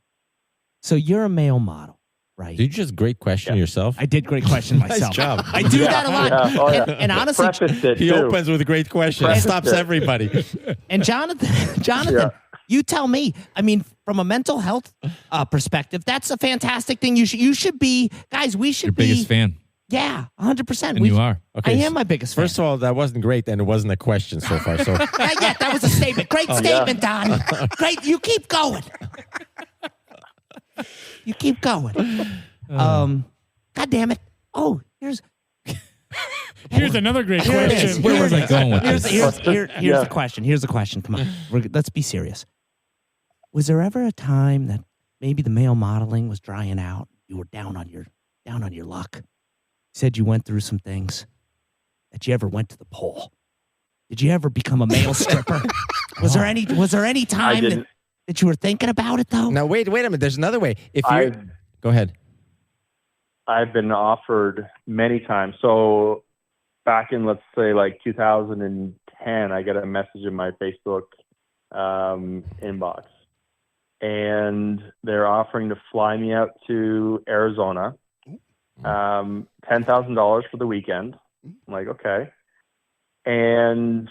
So you're a male model, right? Did you just great question yourself? I did great question myself. job. I do that a lot. Yeah. Oh, yeah. And honestly, Prefaced it, He too. opens with a great question. Practice Stops it. everybody. and Jonathan, Yeah. you tell me. I mean, from a mental health perspective, that's a fantastic thing. You should be, guys. We should Your be. biggest fan, Yeah, 100%. and you are. I am my biggest fan. First of all, that wasn't great, and it wasn't a question so far. So Not yet. That was a statement. Great statement, Don. Great. You keep going. You keep going. God damn it. Oh, here's Here's another great Here it is. question. Where Here was it I is. going with Here's this? Yeah. the question. Here's the question. Come on. Let's be serious. Was there ever a time that maybe the male modeling was drying out? You were down on your luck. You said you went through some things. That you ever went to the pole? Did you ever become a male stripper? Was there any time didn't. that you were thinking about it though? now wait a minute. There's another way. If you I've go ahead. I've been offered many times. So back in, let's say, like 2010, I get a message in my Facebook inbox, and they're offering to fly me out to Arizona, $10,000 for the weekend. I'm like, okay. And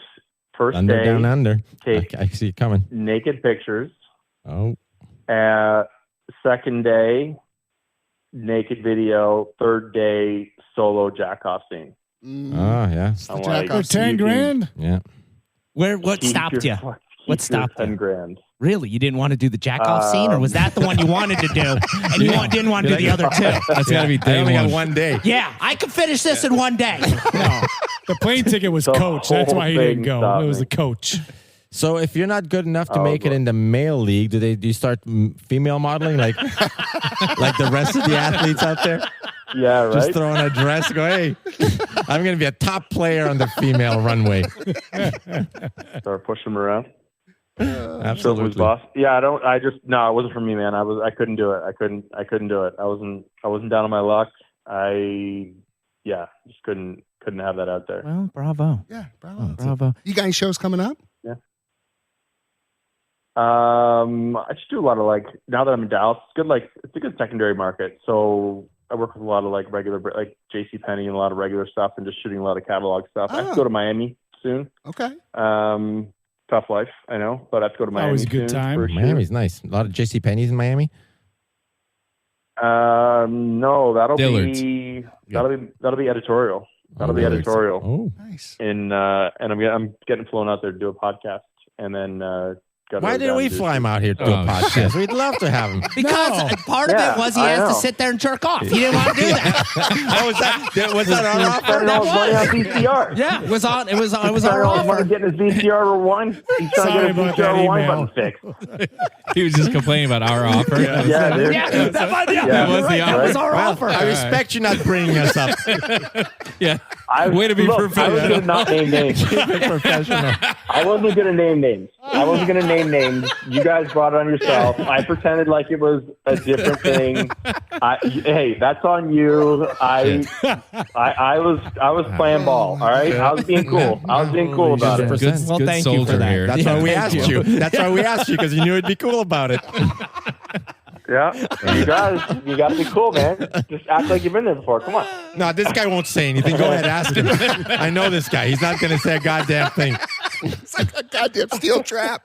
first Under day, down under. take I see it coming. naked pictures. Oh, Second day, naked video. Third day, solo jack-off scene. yeah, I'm jack like, off For 10 grand? yeah. What keep stopped your- you? keep What your stopped 10 you? grand. Really? You didn't want to do the jack off scene, or was that the one you wanted to do and you didn't want to do the other two? That's got to be I day only got one. one day. Yeah, I could finish this in one day. No. The plane ticket was The coach. That's whole why he didn't thing go. stopped It was me. the coach. So if you're not good enough to Oh, make it boy. in the male league, do you start female modeling like like the rest of the athletes out there? Yeah, right. Just throw on a dress, go, hey, I'm going to be a top player on the female runway. Start pushing them around. Who's Absolutely. boss? Yeah, no, it wasn't for me, man. I couldn't do it. I couldn't do it. I wasn't down on my luck. Just couldn't have that out there. Well, bravo. Yeah, bravo. Bravo. You got any shows coming up? I just do a lot of now that I'm in Dallas, it's a good secondary market. So I work with a lot of regular JC Penney and a lot of regular stuff and just shooting a lot of catalog stuff. I have to go to Miami soon. Okay. Tough life, I know, but I have to go to Miami. Always a good soon time. for a shoot. Miami's nice. A lot of J.C. Penney's in Miami. No, Dillard's. that'll be editorial. That'll be Dillard's. editorial. Oh. Nice. And I'm getting flown out there to do a podcast, and then Why didn't we fly him out here to do a Oh, podcast? We'd love to have him. Because part of it was he I has to know. sit there and jerk off. He didn't want to do that. Oh, was that our offer? Spending all his money on VCR. Yeah, it was on. It was Spending our all his money offer. getting his VCR rewind. He's trying Sorry to get about his VCR that rewind email. button fixed. He was just complaining about our offer. Yeah, dude. Yeah, that Yeah. was the that was our Well, offer. I respect you not bringing us up. Yeah. Way to be I was professional. going to not name names. Keep it professional. I wasn't going to name names. I wasn't going to name names. You guys brought it on yourself. I pretended like it was a different thing. Hey, that's on you. I was playing ball. All right, I was being cool. I was being cool about it. Good, Well, good thank you for soldier that. here. That's why we asked you. That's why we asked you, because you knew it'd be cool about it. Yeah, you got to be cool, man. Just act like you've been there before. Come on. No, this guy won't say anything. Go ahead, ask him. I know this guy. He's not going to say a goddamn thing. It's like a goddamn steel trap.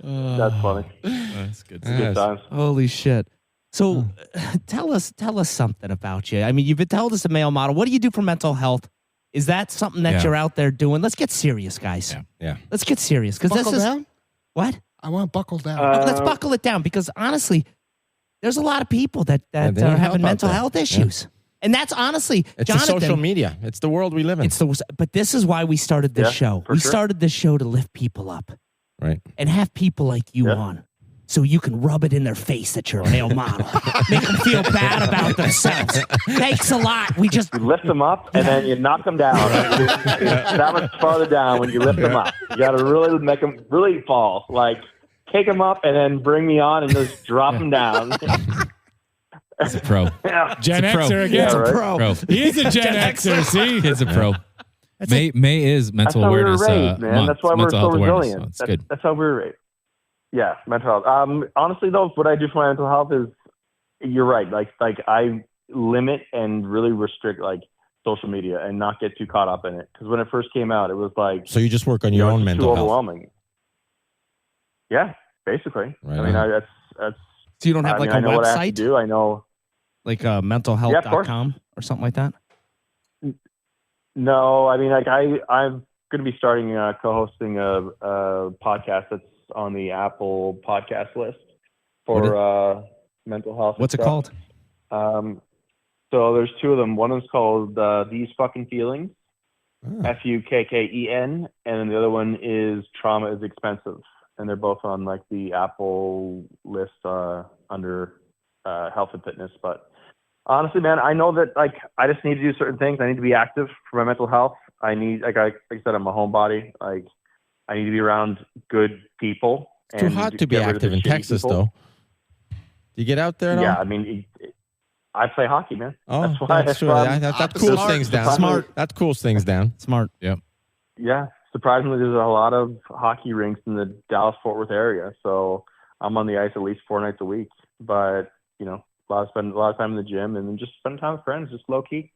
That's funny. That's good. Good times. Holy shit. So tell us something about you. I mean, you've been told us a male model. What do you do for mental health? Is that something that Yeah. you're out there doing? Let's get serious, guys. Yeah. Let's get serious. Because this Buckle is down? what? I want to buckle down. Let's buckle it down, because honestly, there's a lot of people that they need are help having out mental there. health issues. And that's honestly, It's Jonathan, the social media. It's the world we live in. but this is why we started this Yeah, show. for We sure. started this show to lift people up Right. and have people like you Yeah. on, so you can rub it in their face that you're a male model. Make them feel bad about themselves. Thanks a lot. We just You lift them up and then you knock them down. That much farther down when you lift them up. You got to really make them really fall. Like, take them up and then bring me on and just drop them down. He's a pro. Yeah. Gen It's a pro. Xer again. Yeah, right. pro. He is a Gen Xer. See, He's a pro. May is That's mental how we were awareness raised, man. month. That's why we're mental so health awareness. resilient. So it's good. That's how we were raised. Yeah, mental health. Honestly, though, what I do for my mental health is, you're right. Like I limit and really restrict like social media and not get too caught up in it. Because when it first came out, it was like, So you just work on your it's own too mental health. overwhelming. Yeah, basically. Right I mean, on. that's. So you don't have I like mean, a I know what I have to website, do. I know. like course. mentalhealth.com or something like that? No, I mean, like I'm going to be starting co-hosting a podcast that's on the Apple podcast list for mental health. What's it stuff. called? So there's two of them. One is called These Fucking Feelings, Ah. FUKKEN, and then the other one is Trauma is Expensive. And they're both on like the Apple list under health and fitness. But honestly, man, I know that like I just need to do certain things. I need to be active for my mental health. I need, like I said, I'm a homebody. Like I need to be around good people. It's too and hot to be get rid of active the in shitty Texas, people. though. Do you get out there at Yeah, all? I mean, I play hockey, man. Oh, that's why. that's true. why That opposite. cools Smart. things down. Smart. That cools things down. Smart. Yeah, surprisingly, there's a lot of hockey rinks in the Dallas-Fort Worth area, so I'm on the ice at least 4 nights a week. But you know, spend a lot of time in the gym and then just spend time with friends, just low key.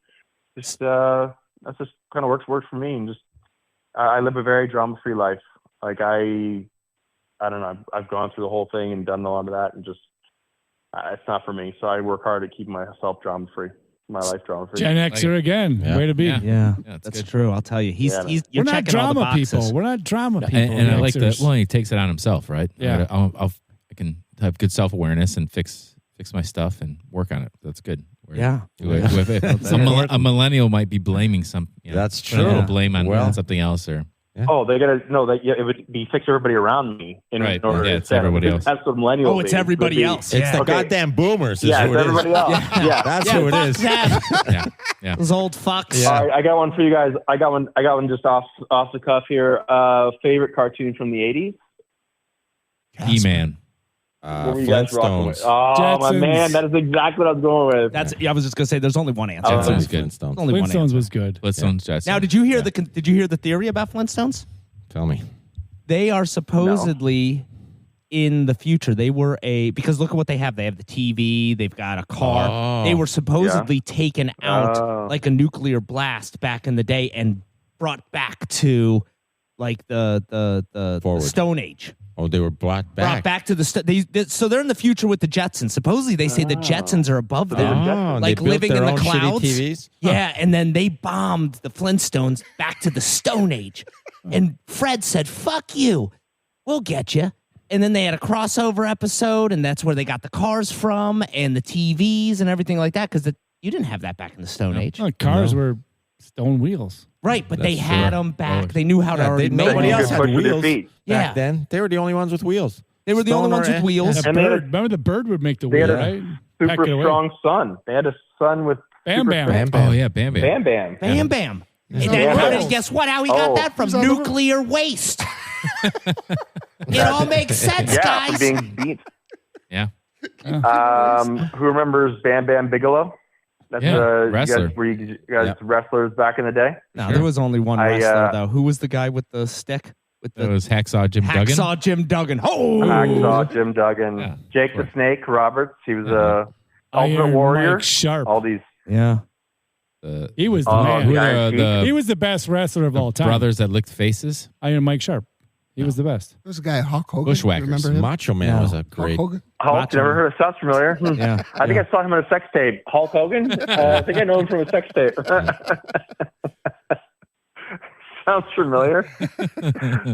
Just that's just kind of works for me, and just I live a very drama-free life. Like I don't know, I've gone through the whole thing and done a lot of that, and just it's not for me. So I work hard to keep myself drama-free, my life drama-free. Gen Xer again. Yeah. Way to be. Yeah. Yeah, That's that's good. true. I'll tell you. Yeah, man. You're We're not checking all the drama boxes. people. We're not drama people. And I like Gen that. Xers. Well, he takes it on himself, right? Yeah. I can have good self awareness and fix my stuff and work on it. That's good. Where- Yeah. A millennial might be blaming some. You know, That's putting a true. little blame on Well- something else, or Oh, they gotta know that it would be fix everybody around me in Right. order Yeah, to it's stand. everybody else. That's what millennials. Oh, it's everybody else. It's Yeah. the Okay. goddamn boomers. Is Yeah, who it's it is. everybody else. Yeah. That's who it fuck is. that. yeah. Those old fucks. Yeah. All right, I got one for you guys. I got one just off the cuff here. Favorite cartoon from the 80s? E-Man. What were you guys rocking with? Flintstones. Oh, my Jetsons. man, that is exactly what I was going with. I was just gonna say, there's only one answer. Oh, There's Flintstones good. Flintstones. only one Flintstones answer. was good. Flintstones. Jetsons. Now, did you hear the theory about Flintstones? Tell me. They are supposedly in the future. They were because look at what they have. They have the TV. They've got a car. Oh. They were supposedly taken out Oh. like a nuclear blast back in the day and brought back to like the Forward. Stone Age. Oh, they were brought Brought back. back to the so they're in the future with the Jetsons. Supposedly they say the Jetsons are above them. Oh, Like they built living their in the own shitty clouds. TVs? Yeah, and then they bombed the Flintstones back to the Stone Age. And Fred said, "Fuck you. We'll get you." And then they had a crossover episode, and that's where they got the cars from and the TVs and everything like that, because you didn't have that back in the Stone Age. Oh, cars were stone wheels. Right, but they That's had true. them back. Oh, They knew how to yeah, already they- make nobody You them. else could had push with your wheels. feet. Yeah. Back then, they were the only ones with wheels. They were the only ones with Stoner, wheels. The And they had bird. a- Remember the bird would make the They had wheel, a right? Pack Super it away. strong son. They had a son with Bam super Bam. strong- Bam, bam. Oh yeah, Bam Bam. Bam Bam. Bam Bam. He's And on then the how did rolls. he, guess what? How he got Oh. that from He's on the nuclear waste. It all makes sense, Yeah, for guys. being beat. Yeah. Who remembers Bam Bam Bigelow? That's Yeah, you wrestler. guys, were you guys Yep. wrestlers back in the day? No, there was only one I, wrestler though. Who was the guy with the stick? With That the was Hacksaw Jim Duggan. Hacksaw Jim Duggan. Oh, Hacksaw, Jim Duggan, Yeah, Jake sure. the Snake Roberts. He was Uh-huh. a Ultimate Iron Warrior. Mike Sharp. All these. yeah. He was the Oh, man. Who yeah. the He was the best wrestler of all time. brothers that licked faces? Iron Mike Sharp. He was the best. There was a guy, Hawk Hogan. Bushwhackers. Remember him? Macho Man No. was a Hulk great. Hogan. Hulk, Macho never Man. heard of? Sounds familiar. Yeah. I think I saw him on a sex tape. Hulk Hogan? I think I know him from a sex tape. Sounds familiar.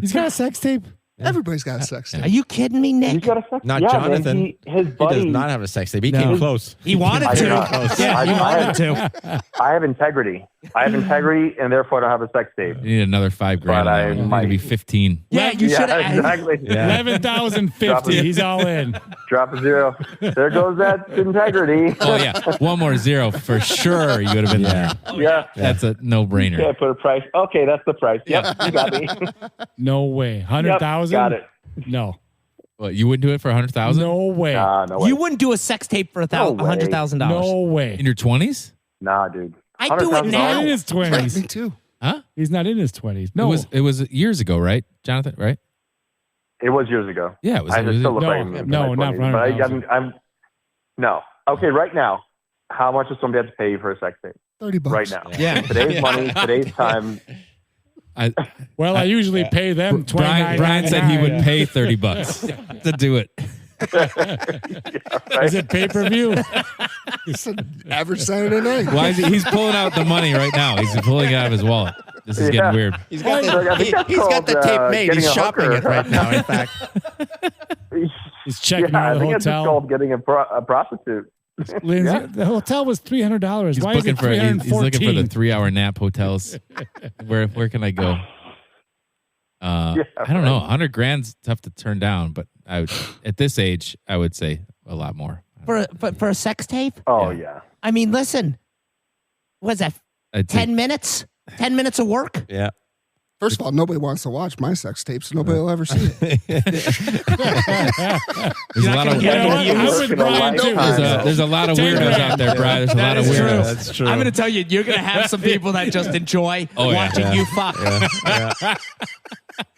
He's got a sex tape. Everybody's got a sex Are tape. you kidding me, He's Nick? got a sex Not yeah, Jonathan. Man, his He buddy. does not have a sex tape. He No. came close. He wanted I to. do not. Yeah, he I- wanted to. I have integrity. And therefore I don't have a sex tape. You need another $5,000. But on that I one. You need might. to be 15. Yeah, you Yeah, should have. exactly. Yeah. 11,050. He's all in. Drop a zero. There goes that integrity. Oh yeah, one more zero for sure. You would have been there. Yeah. That's a no-brainer. Yeah, put a price. Okay, that's the price. Yep, you got me. No way. 100,000? Got it. No. What, you wouldn't do it for 100,000 No way. No way. You wouldn't do a sex tape for No way. $100,000. No way. in your 20s? Nah, dude. I do it He's now. not in his Right, 20s. me too. Huh? He's not in his 20s. No. It was years ago, right, Jonathan? Right? It was years ago. Yeah, it was. I it was still look No, like him in no, my not 20s, for but 100,000. I'm no. Okay, right now, how much does somebody have to pay you for a sex tape? $30. Right now. Yeah. Today's money, today's time. I, Well, I usually pay them Brian said he would $29.99. pay $30 to do it. Is it pay-per-view? It's an average Saturday night. Why is he? He's pulling out the money right now. He's pulling it out of his wallet. This is Yeah. getting weird. He's got Look, I think that's he's got the called, tape made. getting He's a shopping hooker. it right now. In fact, He's checking I out the think it's just hotel. called getting a prostitute. Lindsay, Yeah. the hotel was $300. He's Why is looking it for. He's looking for the 314? 3-hour nap hotels. Where can I go? Yeah, I don't know. 100 grand's tough to turn down, but I would, at this age, I would say a lot more. For a sex tape? Oh, yeah. I mean, listen. What's that? I'd say 10 minutes? 10 minutes of work? yeah. First of all, nobody wants to watch my sex tapes. So nobody will ever see it. there's a lot of You know what? I'm Work with in a Brian, too. lifetime. there's a lot of 10 weirdos grand. out there, Brian. There's a lot of is true. weirdos. That's true. I'm going to tell you, you're going to have some people that just enjoy Oh, yeah. watching Yeah. you fuck.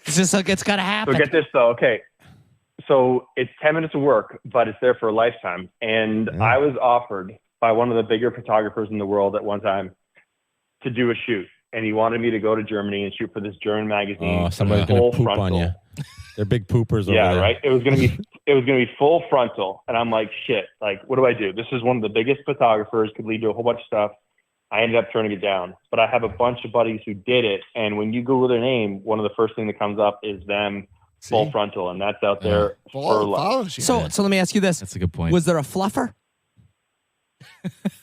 It's just like it's got to So happen. get this, though. Okay. So it's 10 minutes of work, but it's there for a lifetime. And I was offered by one of the bigger photographers in the world at one time to do a shoot. And he wanted me to go to Germany and shoot for this German magazine. Oh, somebody's full gonna poop frontal. on you. They're big poopers over Yeah, there. right. It was gonna be full frontal, and I'm like, shit. Like, what do I do? This is one of the biggest photographers. Could lead to a whole bunch of stuff. I ended up turning it down, but I have a bunch of buddies who did it. And when you Google their name, one of the first thing that comes up is them full See? frontal, and that's out there for life. Follows you. So let me ask you this. That's a good point. Was there a fluffer?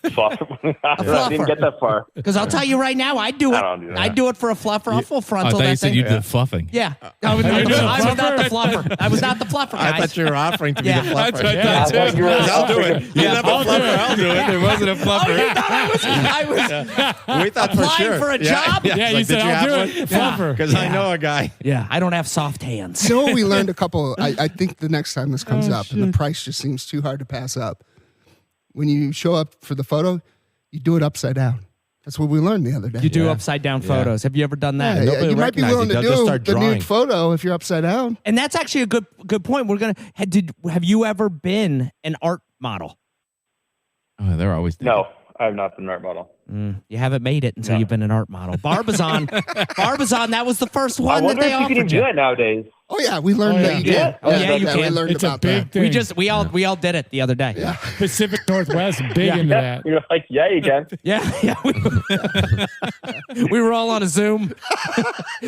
I didn't get that far. Because I'll tell you right now, I'd do it. I don't do that. I'd do it for a fluffer. I'll full I frontal thought you that said thing. you did fluffing. Yeah. I was, You not doing the, a I was not the fluffer? fluffer. I was not the fluffer, I guys. thought you were offering to Yeah. be the fluffer. That's what I I thought thought too. you were I'll do it. You Yeah, have a I'll do fluffer. it. I'll do it. There wasn't a fluffer. Oh, you thought I was We thought for applying sure. for a job? Yeah, you said, I'll do it. Fluffer. Because I know a guy. Yeah, I don't have soft hands. You know what we learned a couple. I think the next time this comes Oh, up, and the price just seems too hard to pass up. When you show up for the photo, you do it upside down. That's what we learned the other day. You do upside down photos. Have you ever done that? Yeah, Nobody you might be recognizes willing you. to They'll just do start the drawing. nude photo if you're upside down. And that's actually a good point. We're gonna have you ever been an art model? Oh, they're always No, I have not been an art model. You haven't made it until No. you've been an art model. Barbizon, That was the first I one that wonder they if you can even offered do you. that nowadays. Oh yeah, we learned Oh, that yeah. you can. Yeah. Oh, yeah, you We can. learned It's a about big that. thing. We all did it the other day. Yeah. Pacific Northwest, big into Yeah, that. you're like, yeah, you can. Yeah. We were all on a Zoom.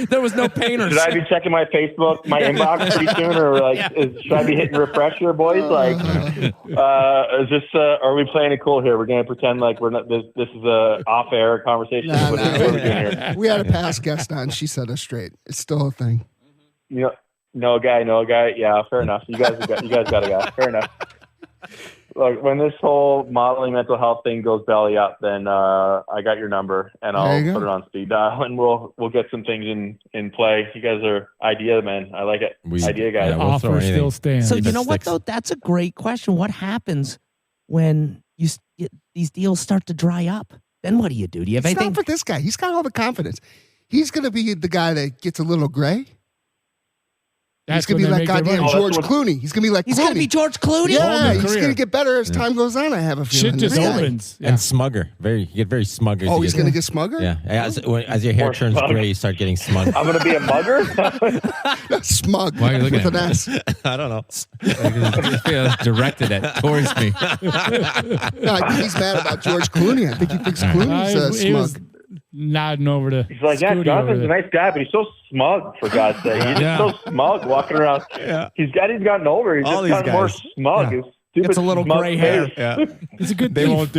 There was no painters. Should I be checking my Facebook, my inbox pretty soon, or like, should I be hitting refresh here, boys? Like, is this? Are we playing it cool here? We're gonna pretend like we're not. This is a off-air conversation. Nah, What are we doing here? We had a past guest on. She set us straight. It's still a thing. You know, no guy. Yeah, fair enough. You guys got a guy. Fair enough. Look, when this whole modeling mental health thing goes belly up, then I got your number, and I'll There you go. put it on speed dial, and we'll get some things in play. You guys are idea men. I like it. Idea guys. yeah, we'll throw Offer anything. still stands. So you that know what sticks. though? That's a great question. What happens when these deals start to dry up? Then what do you do? Do you have It's anything? not for this guy. He's got all the confidence. He's going to be the guy that gets a little gray. That's He's going to be when like they make their goddamn money. George that's Clooney. He's going to be like He's Clooney. going to be George Clooney. Yeah, new he's career. going to get better as time goes on, I have a feeling. Shit just Really? opens. Yeah. And smugger. You get very smug. Oh, he's going to get smugger? Yeah. As your hair More turns smug. gray, you start getting smug. I'm going to be a mugger. Smug Why are you looking with at an me? S. I don't know. I feel directed at towards me. No, I think he's mad about George Clooney. I think he thinks Clooney's he was smug. nodding over to He's like, yeah, Scooty over Jonathan's a there. nice guy, but he's so smug, for God's sake. He's Yeah. just so smug walking around. Yeah. He's gotten older. He's All just these gotten more guys. smug. Yeah. His stupid Gets a little smug gray hair. face. Yeah. It's a good They thing. won't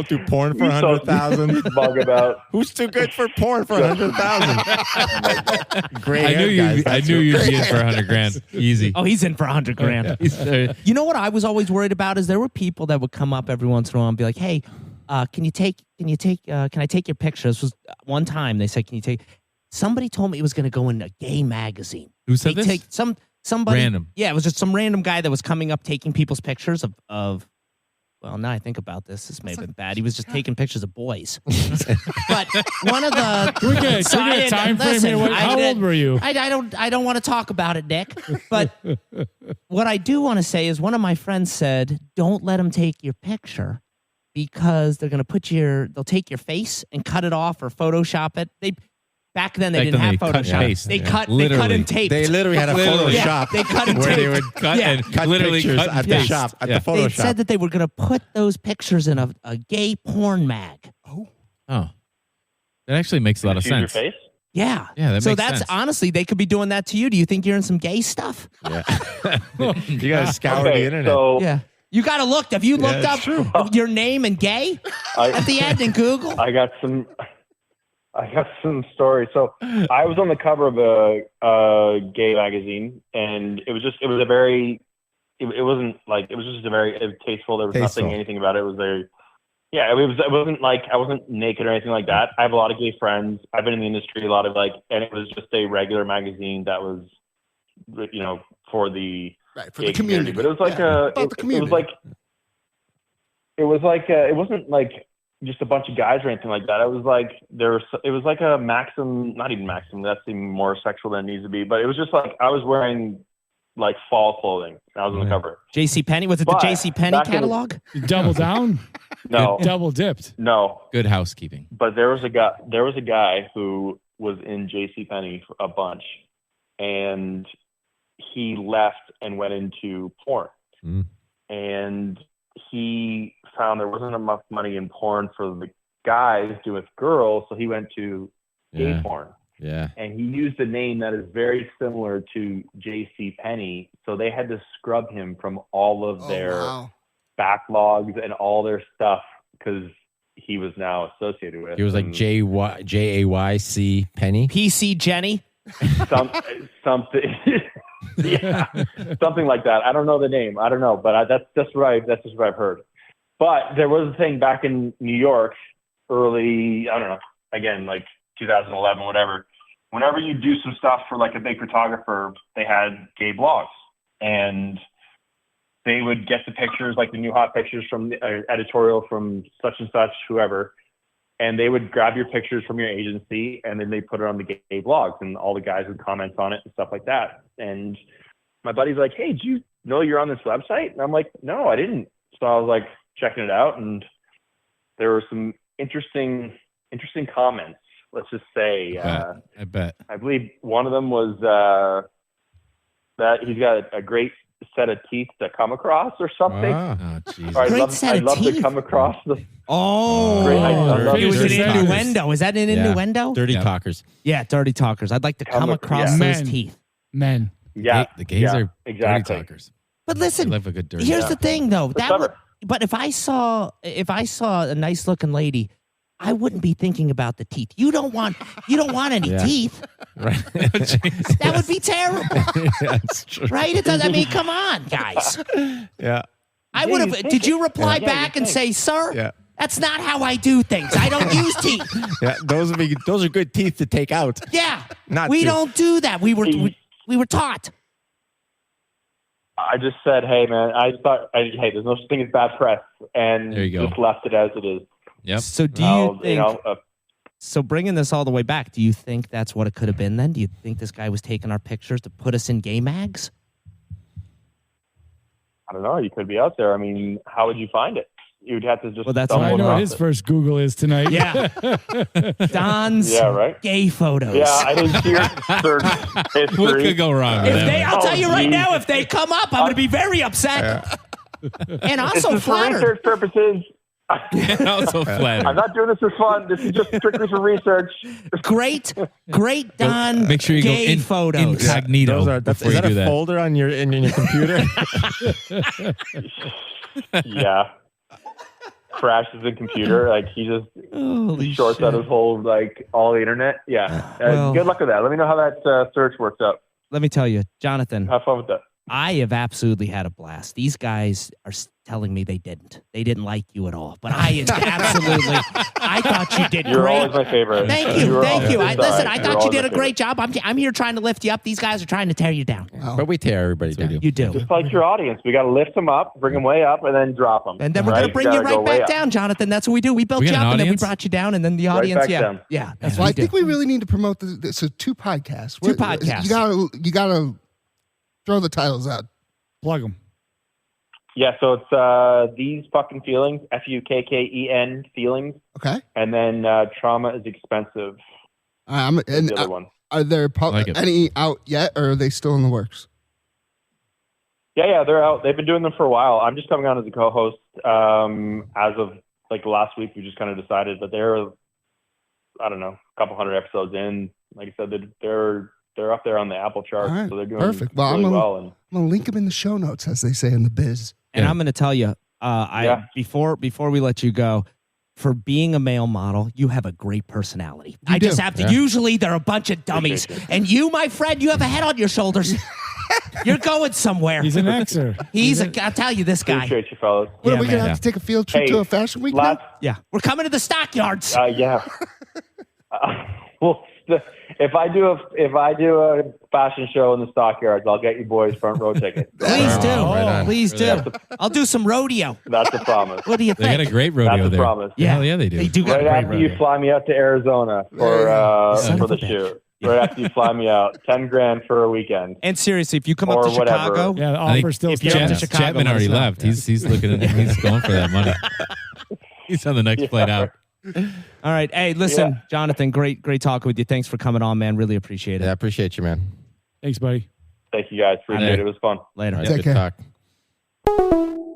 do porn for He's so 100,000. smug about. Who's too good for porn for 100,000? Gray I hair knew guys, you. I that's knew what- you'd be in for 100 grand. Easy. Oh, he's in for 100 grand. You know what I was always worried about is there were people that would come up every once in a while and be like, "Hey, can I take your picture?" This was one time they said, "Can you take?" Somebody told me it was going to go in a gay magazine. Who said They this? take somebody Random. Yeah, it was just some random guy that was coming up taking people's pictures of. Well, now I think about this may have been bad. He was just taking pictures of boys. But one of the Can we get a time frame here? How old were you? I don't want to talk about it, Nick. But what I do want to say is one of my friends said, "Don't let them take your picture because they're going to they'll take your face and cut it off or Photoshop it." Back then they Back didn't then have they cut Photoshop. paste. They Yeah. cut Literally. and taped. They literally had a Literally. Photoshop Yeah, they cut and where they taped. would cut Yeah. and cut literally pictures cut at and the paste. shop, at Yeah. the They Photoshop. said that they were going to put those pictures in a gay porn mag. Oh, that actually makes a lot of See your sense. face? Yeah. Yeah, that so makes that's sense. honestly, they could be doing that to you. Do you think you're in some gay stuff? Yeah. You got to scour the Okay, internet. so Yeah. You got to look. Have you looked it's up your name and gay I, at the end in Google? I got some stories. So I was on the cover of a gay magazine, and it was just a very tasteful. There was Tasteful. anything about it. It was it wasn't like I wasn't naked or anything like that. I have a lot of gay friends. I've been in the industry a lot of and it was just a regular magazine that was, for the Right, for gay the community. But it was like about the community. it wasn't like just a bunch of guys or anything like that. It was like a Maxim, not even Maxim. That's even more sexual than it needs to be. But it was just like I was wearing like fall clothing. I was on the cover. J.C. Penney? Was it But the J.C. Penney back in the- catalog? You double down? No, Double dipped. no. Good housekeeping. But there was a guy who was in J.C. Penney a bunch, and he left and went into porn. Mm. And he found there wasn't enough money in porn for the guys doing with girls, so he went to gay Yeah. porn. Yeah. And he used a name that is very similar to J.C. Penney, so they had to scrub him from all of their wow. backlogs and all their stuff because he was now associated with. He was like and JAYC Penny. P.C. Jenny? something. Yeah, something like that. I don't know the name. I don't know, but that's just what I've heard. But there was a thing back in New York, early, I don't know, again, like 2011, whatever. Whenever you do some stuff for like a big photographer, they had gay blogs, and they would get the pictures, like the new hot pictures from the editorial from such and such, whoever, and they would grab your pictures from your agency, and then they put it on the gay blogs, and all the guys would comment on it and stuff like that. And my buddy's like, "Hey, do you know you're on this website?" And I'm like, "No, I didn't." So I was like checking it out, and there were some interesting comments. Let's just say, I bet. I believe one of them was that he's got a great set of teeth to come across or something. Ah. Oh, Jesus. Or Great set I'd of love to teeth? come across the. Oh, Great. I love it was an dirty talkers. innuendo. Is that an Yeah. innuendo? Dirty Yeah. talkers. Yeah, dirty talkers. I'd like to come Come across yeah. those Men. teeth. Men. Yeah, The gays yeah, are exactly. dirty talkers. But They listen, love a good dirty here's talk. the thing, though. But That some would, but if I saw a nice looking lady, I wouldn't be thinking about the teeth. You don't want any Yeah. teeth. Right. That would be terrible, Yeah, it's true. right? It does. I mean, come on, guys. Yeah. I would have. Did you reply Yeah, back and say, "Sir, Yeah. that's not how I do things. I don't use teeth." Yeah, those are good teeth to take out. Yeah, Not we to- don't do that. We were taught. I just said, hey, man, I thought, hey, there's no such thing as bad press, and There you go. just left it as it is. Yep. So do Now, you think? So bringing this all the way back, do you think that's what it could have been then? Do you think this guy was taking our pictures to put us in gay mags? I don't know. You could be out there. I mean, how would you find it? You'd have to just. Well, that's stumble I know what across his it. first Google is tonight. Yeah. Don's Yeah, right. gay photos. Yeah, I didn't see your search history. What could go wrong with If they, that? I'll tell you right geez. now, if they come up, I'm going to be very upset. And also This is for flattered. research purposes. one? Also flattered. I'm not doing this for fun. This is just strictly for research. Great Don Make sure you go gay photos. incognito Is before that you a do that. folder on your computer? Yeah. Crashes the computer. Like he just Holy shorts shit. out his whole, like, all the internet. Yeah. Well- Good luck with that. Let me know how that search works out. Let me tell you, Jonathan, Have fun with that. I have absolutely had a blast. These guys are telling me they didn't. They didn't like you at all. But I absolutely, I thought you did You're great. always my favorite. Thank you. You're Thank always- you. it's Listen, all right. I You're thought you always did my a great favorite. job. I'm here trying to lift you up. These guys are trying to tear you down. But we tear everybody That's what down. we You do. Just like your audience. We got to lift them up, bring them way up, and then drop them. And then we're going to bring you gotta go right way back up. down, Jonathan. That's what we do. We built We you got up an and then we audience? brought you down. And then the audience, back down. Yeah, that's Well, what I we do. think we really need to promote this. So 2 podcasts. Two podcasts. You gotta throw the titles out. Plug them. Yeah, so it's These Fucking Feelings, FUKKEN Feelings, Okay. and then Trauma is Expensive, And the other one. are there Like it. any out yet, or are they still in the works? Yeah, they're out. They've been doing them for a while. I'm just coming on as a co-host. As of like last week, we just kind of decided, but they're, I don't know, a couple hundred episodes in. Like I said, they're up there on the Apple charts, All right, so they're doing perfect. Well, really I'm well. And I'm gonna link them in the show notes, as they say in the biz. And Yeah. I'm going to tell you, Yeah. before we let you go, for being a male model, you have a great personality. You I just do. have to. Usually, they're a bunch of dummies, and you, my friend, you have a head on your shoulders. You're going somewhere. He's an Xer. I'll tell you, this guy. appreciate you, fellas. What, Yeah, are we gonna man. have to take a field trip Hey, to a fashion week? now? Last, Yeah, we're coming to the stockyards. yeah. Well, if I do a fashion show in the stockyards, I'll get you boys front row tickets. Please do. Right on. Please do. Really? I'll do some rodeo. That's a promise. What do you They got a think? great rodeo That's a there. promise. Yeah. Hell yeah, they do. They do got Right a great after rodeo. you fly me out to Arizona Son for of a the bitch. shoot. Right after you fly me out, $10,000 for a weekend. And seriously, if you come up Or to whatever. Chicago, Yeah, the I think offer still if you stands. have to Chicago, Chapman let us already know. left. He's looking at he's going for that money. He's on the next flight out. all right. Hey, listen, Yeah. Jonathan, great talking with you. Thanks for coming on, man. Really appreciate it. Yeah, I appreciate you, man. Thanks, buddy. Thank you guys. Appreciate it. It was fun. Later. All right, Take good care. talk.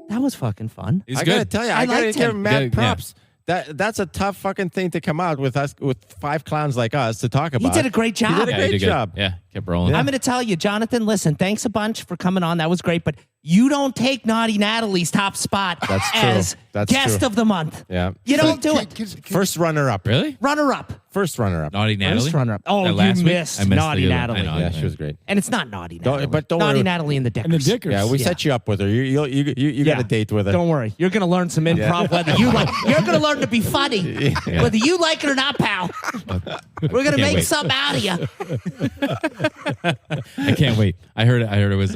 That was fucking fun. He's I gotta good. tell you, I I gotta liked give him. him mad Yeah. props. That's a tough fucking thing to come out with us with 5 clowns like us to talk He about. did a great job. He did a Yeah, great did good. job. Yeah, kept rolling. I'm going to tell you, Jonathan, listen, thanks a bunch for coming on. That was great. But you don't take Naughty Natalie's top spot That's true. as That's guest true. of the month. Yeah. You don't do it. First runner up. Really? Runner up. First runner up. Naughty Natalie? First runner up. Oh, That you last week? missed, I missed Naughty the other- Natalie. I know. Yeah, she was great. And it's not Naughty Don't- Natalie. but don't Naughty worry. Natalie and the Dickers. And the Dickers. Yeah, we Yeah. set you up with her. You got Yeah. a date with her. Don't worry. You're going to learn some improv whether you like. You're going to learn to be funny. Yeah. Whether you like it or not, pal. We're going to Can't make wait. something out of you. I can't wait. I heard it was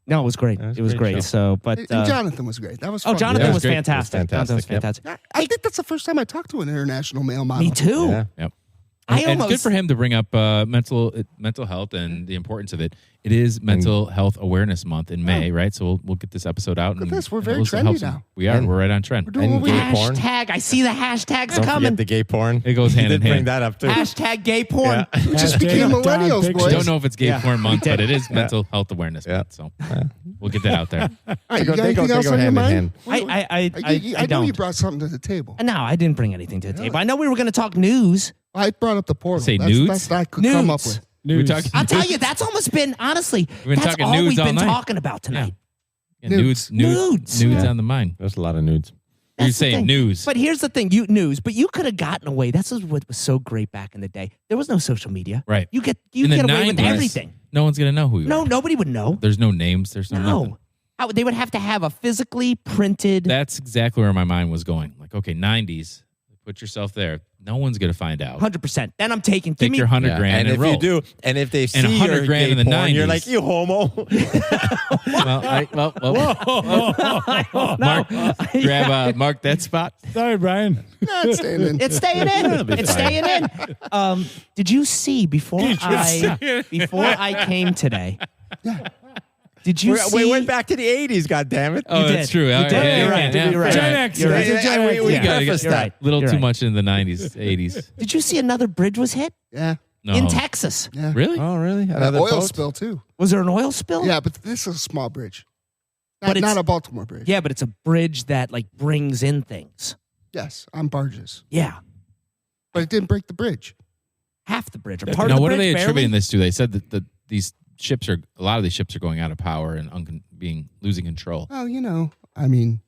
No, it was great. That was It was a great great. show. So, but And Jonathan was great. That was oh, fun. Jonathan Yeah, was it was great. fantastic. It was Jonathan was fantastic, fantastic. I think that's the first time I talked to an international male model. Me too. Yeah. yep. I And good almost for him to bring up mental health and the importance of it. It is Mental Health Awareness Month in May, right? So we'll get this episode out. Look at and this. We're and very listen, trendy help some- now. We are. And- We're right on trend. We're doing what we gay porn. hashtag. I see the hashtags Don't coming. forget the gay porn. It goes You hand did in bring hand. that up too. Hashtag gay porn. Yeah. We just Hashtag became Don millennials, Pictures. boys. Don't know if it's gay Yeah. porn month, but it is Mental Health Awareness Yeah. Month. So we'll get that out there. All right, you go- got they go- anything they else go on your hand in mind? hand. I know you don't. brought something to the table. No, I didn't bring anything to the table. I know we were going to talk news. I brought up the portal. Say that's nudes? That's what I could come up Nudes. with. News. talking- I'll tell you, that's almost been, honestly, We've been that's talking all nudes we've all been night. talking about tonight. Yeah, Nudes. nudes Yeah. on the mind. There's a lot of nudes. You're That's the saying thing. news. But here's the thing, but you could have gotten away. This is what was so great back in the day. There was no social media. Right. You get In the away with 90s, everything. No one's going to know who you No, are. nobody would know. There's no names. There's no nothing. No. They would have to have a physically printed. That's exactly where my mind was going. Like, okay, 90s. Put yourself there. No one's gonna find out. 100%. Then I'm taking. Take your 100 grand and and if roll. you do, and if they see 100 your grand gay in the porn, 90s. you're like, you homo. Mark, mark that spot. Sorry, Brian. It's staying in. It's staying in. be It's fine. staying in. Did you see before I came today? Did you see? We went back to the 80s, goddammit. Oh, You that's did. true. You All right, did. yeah, You're yeah, right. yeah, You're right. Gen X. You're right. We Yeah. prefaced You're that. right. Little You're too right. much in the 90s, 80s. Did you see another bridge was hit Yeah. No. in Texas? Yeah. Really? Oh, really? An Another oil boat? spill too. Was there an oil spill? Yeah, but this is a small bridge. But it's- Not a Baltimore bridge. Yeah, but it's a bridge that like brings in things. Yes, on barges. Yeah, But it didn't break the bridge. half the bridge. Or part Now, of the what bridge, are they barely? attributing this to? They said that these ships are, a lot of these ships are going out of power and losing control. Well, I mean,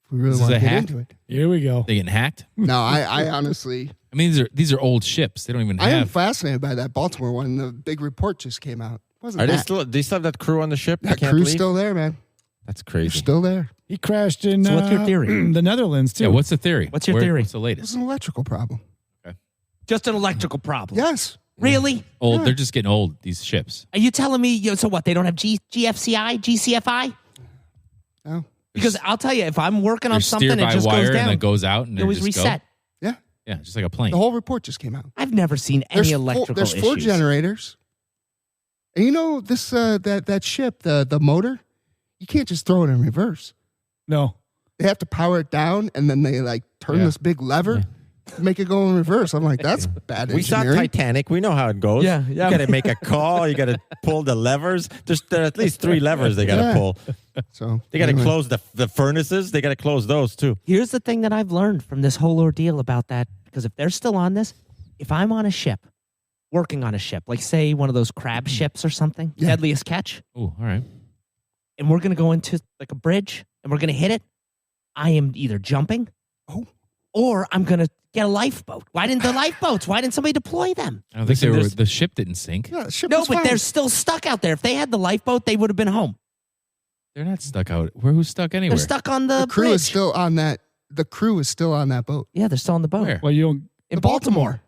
if we really This want is to a get hack? into it. Here we go. They getting hacked? No, I honestly, I mean, these are old ships. They don't even I am have. fascinated by that Baltimore one. The big report just came out. Wasn't Are they that? still? Do you still have that crew on the ship? They That can't crew's leave? still there, man. That's They're crazy. still there. He crashed in So what's your theory? the Netherlands, too. Yeah, what's the theory? What's your theory? What's the It latest? was an electrical problem. Just an electrical problem. Yes. Really? Old. Yeah. They're just getting old. These ships. Are you telling me? So what? They don't have GFCI, GCFI? No. Because I'll tell you, if I'm working They're on something, steered it by just wire goes and down. then goes out and It then always just reset. Yeah. Go. Yeah, just like a plane. The whole report just came out. I've never seen any electrical There's issues. 4 generators. And you know this that ship, the motor, you can't just throw it in reverse. No. They have to power it down and then they like turn Yeah. this big lever, make it go in reverse. I'm like, that's bad We saw engineering. Titanic. We know how it goes. Yeah, yeah. You got to make a call. You got to pull the levers. There are at least 3 levers they got to Yeah. pull. So They got to anyway. close the furnaces. They got to close those too. Here's the thing that I've learned from this whole ordeal about that, because if they're still on this, if I'm on a ship, working on a ship, like say one of those crab ships or something, Yeah. Deadliest Catch, Oh, all right. and we're going to go into like a bridge and we're going to hit it, I am either jumping or I'm going to get a lifeboat. Why didn't the lifeboats? Why didn't somebody deploy them? I don't think Listen, they were. there's- The ship didn't sink. Yeah, the ship No, was but fine. they're still stuck out there. If they had the lifeboat, they would have been home. They're not stuck out. Who's stuck anywhere? They're stuck on the, the crew bridge. is still on that. The crew is still on that boat. Yeah, they're still on the boat. Where? Well, you In The Baltimore.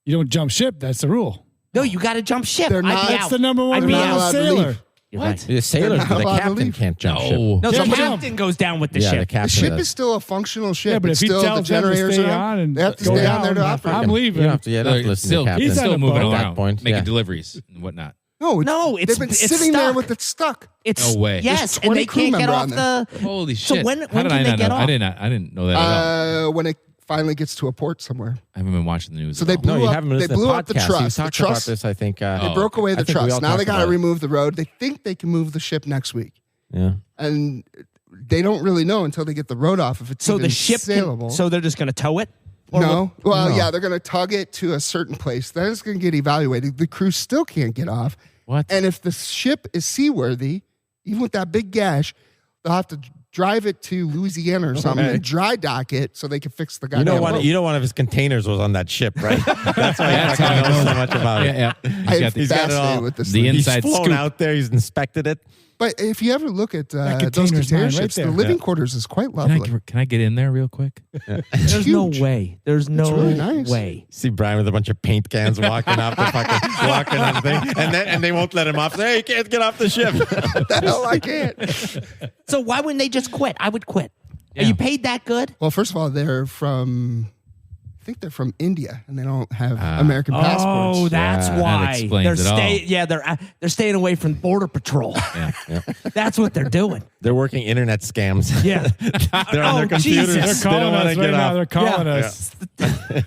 don't jump ship. That's the rule. No, you got to jump ship. They're I'd not- be That's out. the number one I'd be rule out. of allowed to sailor. leave. You're What? right. The sailors, not but the allowed to captain leave. can't jump ship. No. No, the Can't captain goes down with the Yeah, ship. the The captain. ship does. is still a functional ship. Yeah, but It's if he still the tells them to generators stay are on and they have to go stay on there to down, operate. I'm them. leaving. You don't have to. Yeah, don't They're listen still, to the captain. He's still on a moving boat. At around, that point, making yeah. deliveries and whatnot. No, No, they've been sitting there with it stuck. It's No way. Yes, There's and 20 they crew can't get member off on the. Holy So shit! when How can did I they not get know? off? I didn't know that at all. When it finally gets to a port somewhere, I haven't been watching the news. so at they all. blew No, you up. haven't been They listening blew to up the podcasts. truss. We The talked about truss. this, I think. They Oh. broke away the I think we all truss. Now they talked got to about it. remove the road. They think they can move the ship next week, Yeah. and they don't really know until they get the road off if it's So even the ship. saleable. So they're just going to tow it. Or No. Well, No. yeah, they're going to tug it to a certain place. Then it's going to get evaluated. The crew still can't get off. What? And if the ship is seaworthy, even with that big gash, they'll have to drive it to Louisiana or something and dry dock it so they can fix the You goddamn know, boat. one of his containers was on that ship, right? That's why That's he how I fucking knows know so much about it. Yeah. I He's am got the, He's got it fascinated all. with this The thing. inside He's flown scoop. out there. He's inspected it. But if you ever look at those container's container mine right ships, the there. living Yeah. quarters is quite can I, lovely. can I get in there real quick? It's There's no huge. way. There's no really nice. way. See Brian with a bunch of paint cans walking off the fucking walking on the thing, and they won't let him off. Hey, you can't get off the ship. The hell I can't. So why wouldn't they just quit? I would quit. Are Yeah. you paid that good? Well, first of all, they're from, I think they're from India, and they don't have American passports. Oh, that's Yeah, that why explains it all. Yeah, they're staying away from border patrol. Yeah. That's what they're doing. They're working internet scams. Yeah. They're on Oh, their computers. Jesus. They're They They calling don't want us to right get now. off. They're calling Yeah. us.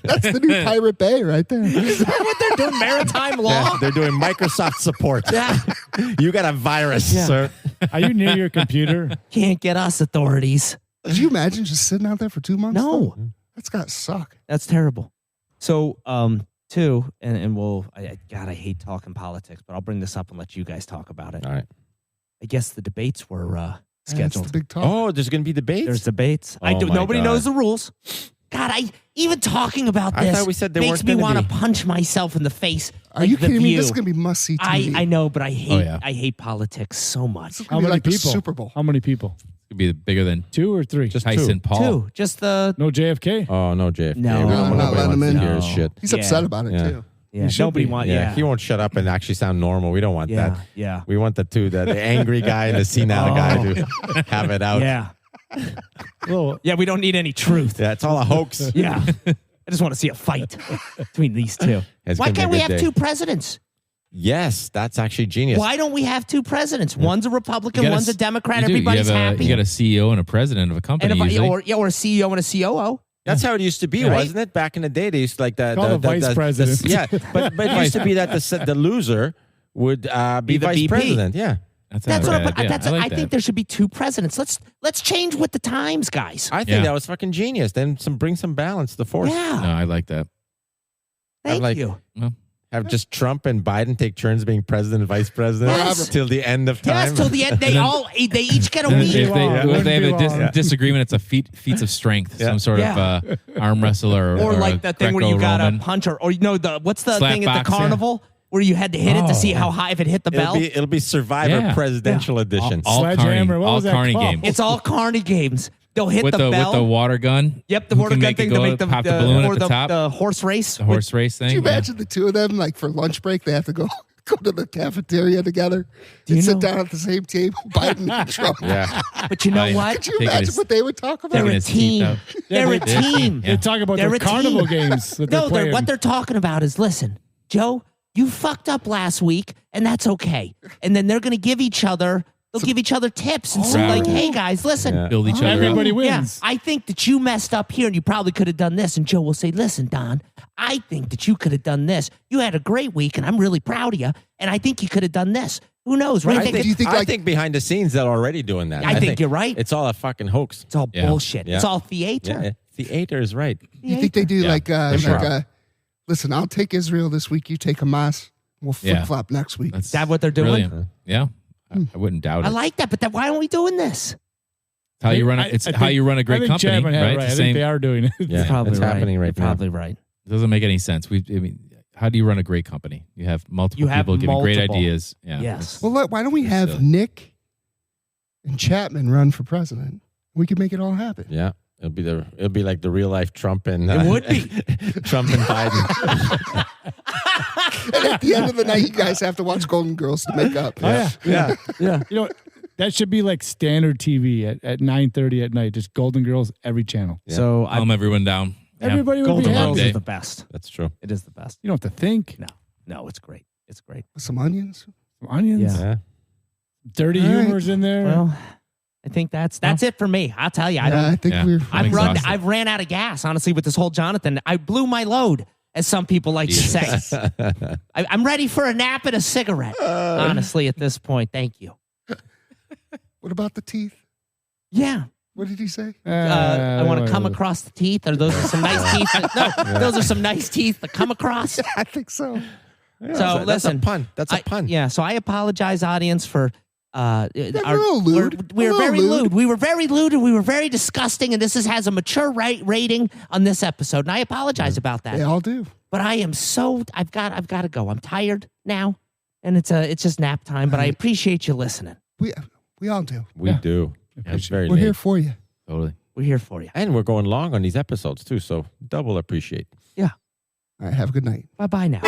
That's the new Pirate Bay right there. Is that what they're doing? Maritime law? Yeah, they're doing Microsoft support. Yeah. You got a virus, Yeah. sir. Are you near your computer? Can't get us authorities. Could you imagine just sitting out there for 2 months? No. That's got to suck. That's terrible. So, two, and we'll, God, I hate talking politics, but I'll bring this up and let you guys talk about it. All right. I guess the debates were That's scheduled. the big talk. Oh, there's going to be debates? There's debates. Oh my Nobody God. knows the rules. God, even talking about I this thought we said they makes weren't me gonna want to be. punch myself in the face. Are like you The kidding me? View. This is going to be must-see TV. I know, but I hate yeah. I hate politics so much. This is How going to be many like the people? Super Bowl. How many people? Could be bigger than 2 or 3? Just Tyson Paul. Two, just the No JFK? Oh, no, JFK. No. We don't want Not nobody letting him wants to in. hear his No. shit. He's Yeah. upset about it, Yeah. too. yeah. should Nobody be. wants. Yeah, Yeah, he won't shut up and actually sound normal. We don't want yeah, that. yeah, We want the angry guy and the senile guy to have it out. yeah, Well, yeah. We don't need any truth. Yeah, it's all a hoax. Yeah, I just want to see a fight between these two. It's Why gonna be a can't we good have day. 2 presidents? Yes, that's actually genius. Why don't we have 2 presidents? One's a Republican, one's a Democrat. You do. Everybody's you have happy. You got a CEO and a president of a company. and usually. or a CEO and a COO. That's how it used to be, Right? wasn't it? Back in the day, they used to like the Call the vice president. yeah, but it used to be that the loser would be the vice VP. president. Yeah, That's That's not a what bad idea. I like think that. there should be 2 presidents. Let's change with the times, guys. I think Yeah. that was fucking genius. Then bring some balance to the force. Yeah, No, I like that. thank like- you. Have just Trump and Biden take turns being president and vice president Yes. till the end of time. Yes, till the end. They each get a If week. they, long. if they have a Wouldn't be long. disagreement, it's a feats of strength, Yeah. some sort Yeah. of arm wrestler Or a like the thing where you got to Greco-Roman. punch or you know what's the Slap thing at the boxing. carnival where you had to hit it to see Oh. how high if it hit the bell. It'll be Survivor Yeah. presidential edition. all Sledgehammer, Carney, what all was that Carney called? games. It's all carny games. They'll hit with the bell. with the water gun. Yep, the Who water can gun make it thing go to make the pop the balloon or at the top. the horse race. The horse race thing. Could you yeah. imagine the two of them, like for lunch break, they have to go to the cafeteria together you and sit know- down at the same table, Biden and Trump. Yeah, But you know Right. what? Could you Taking imagine his- what they would talk about? They're Taking a his teeth team. out. They're a Yeah. team. Yeah. they talk about They're their a carnival team. games that they're No, playing. what they're talking about is listen, Joe, you fucked up last week, and that's okay. And then they're going to give each other. They'll give each other tips and say, like, "Hey guys, listen, Yeah. Build each other Everybody up. wins. I think that you messed up here and you probably could have done this." And Joe will say, "Listen, Don, I think that you could have done this. You had a great week and I'm really proud of you. And I think you could have done this." Who knows, right? do you think, I like- think behind the scenes they're already doing that. I think you're right. It's all a fucking hoax. It's all Yeah. bullshit. Yeah. It's all theater. Yeah, theater is right. You think they do Yeah. like listen, I'll take Israel this week, you take Hamas. We'll Yeah. flip-flop next week. That's Is that what they're doing? brilliant. Yeah, I wouldn't doubt it. I like that, but then why aren't we doing this? It's how you run. I It's think- how you run a I great think company, Chapman had it right? right. The I same. think they are doing it. Yeah, Probably it's right. happening right You're now. probably right. It doesn't make any sense. How do you run a great company? You have multiple You have people giving great multiple. ideas. Yeah. Yes. Well, why don't we It's have silly. Nick and Chapman run for president? We could make it all happen. Yeah, it'll be like the real life Trump and It would be. Trump and Biden. And at the end of the night, you guys have to watch Golden Girls to make up. Oh, yeah. Yeah, Yeah. You know, that should be like standard TV at 9:30 at night. Just Golden Girls every channel. Yeah. So Calm everyone down. Yeah. Everybody would Golden be Girls Girls happy. is the best. that's true. It is the best. You don't have to think. No, it's great. It's great. Some onions. Some onions, Yeah. Yeah. dirty All right. humors in there. Well, I think that's it for me. I'll tell you. I Yeah, I don't. think Yeah. we're. I'm exhausted. I've ran out of gas, honestly, with this whole Jonathan. I blew my load, as some people like to say. I'm ready for a nap and a cigarette. Honestly, at this point, thank you. What about the teeth? Yeah. What did he say? I want to come across the teeth, or those are some nice teeth. Those are some nice teeth to come across. I think so. Yeah, So, that's a listen, pun. That's a pun. Yeah, so I apologize, audience, for we're a little lewd. We A were little very lewd. lewd. We were very lewd, and we were very disgusting. And this has a mature rating on this episode, and I apologize about that. They all do. But I am so I've got to go. I'm tired now, and it's just nap time. But I appreciate you listening. We all do. We do. It's very We're late. here for you. Totally. We're here for you. And we're going long on these episodes too, so double appreciate. All right. Have a good night. Bye bye now.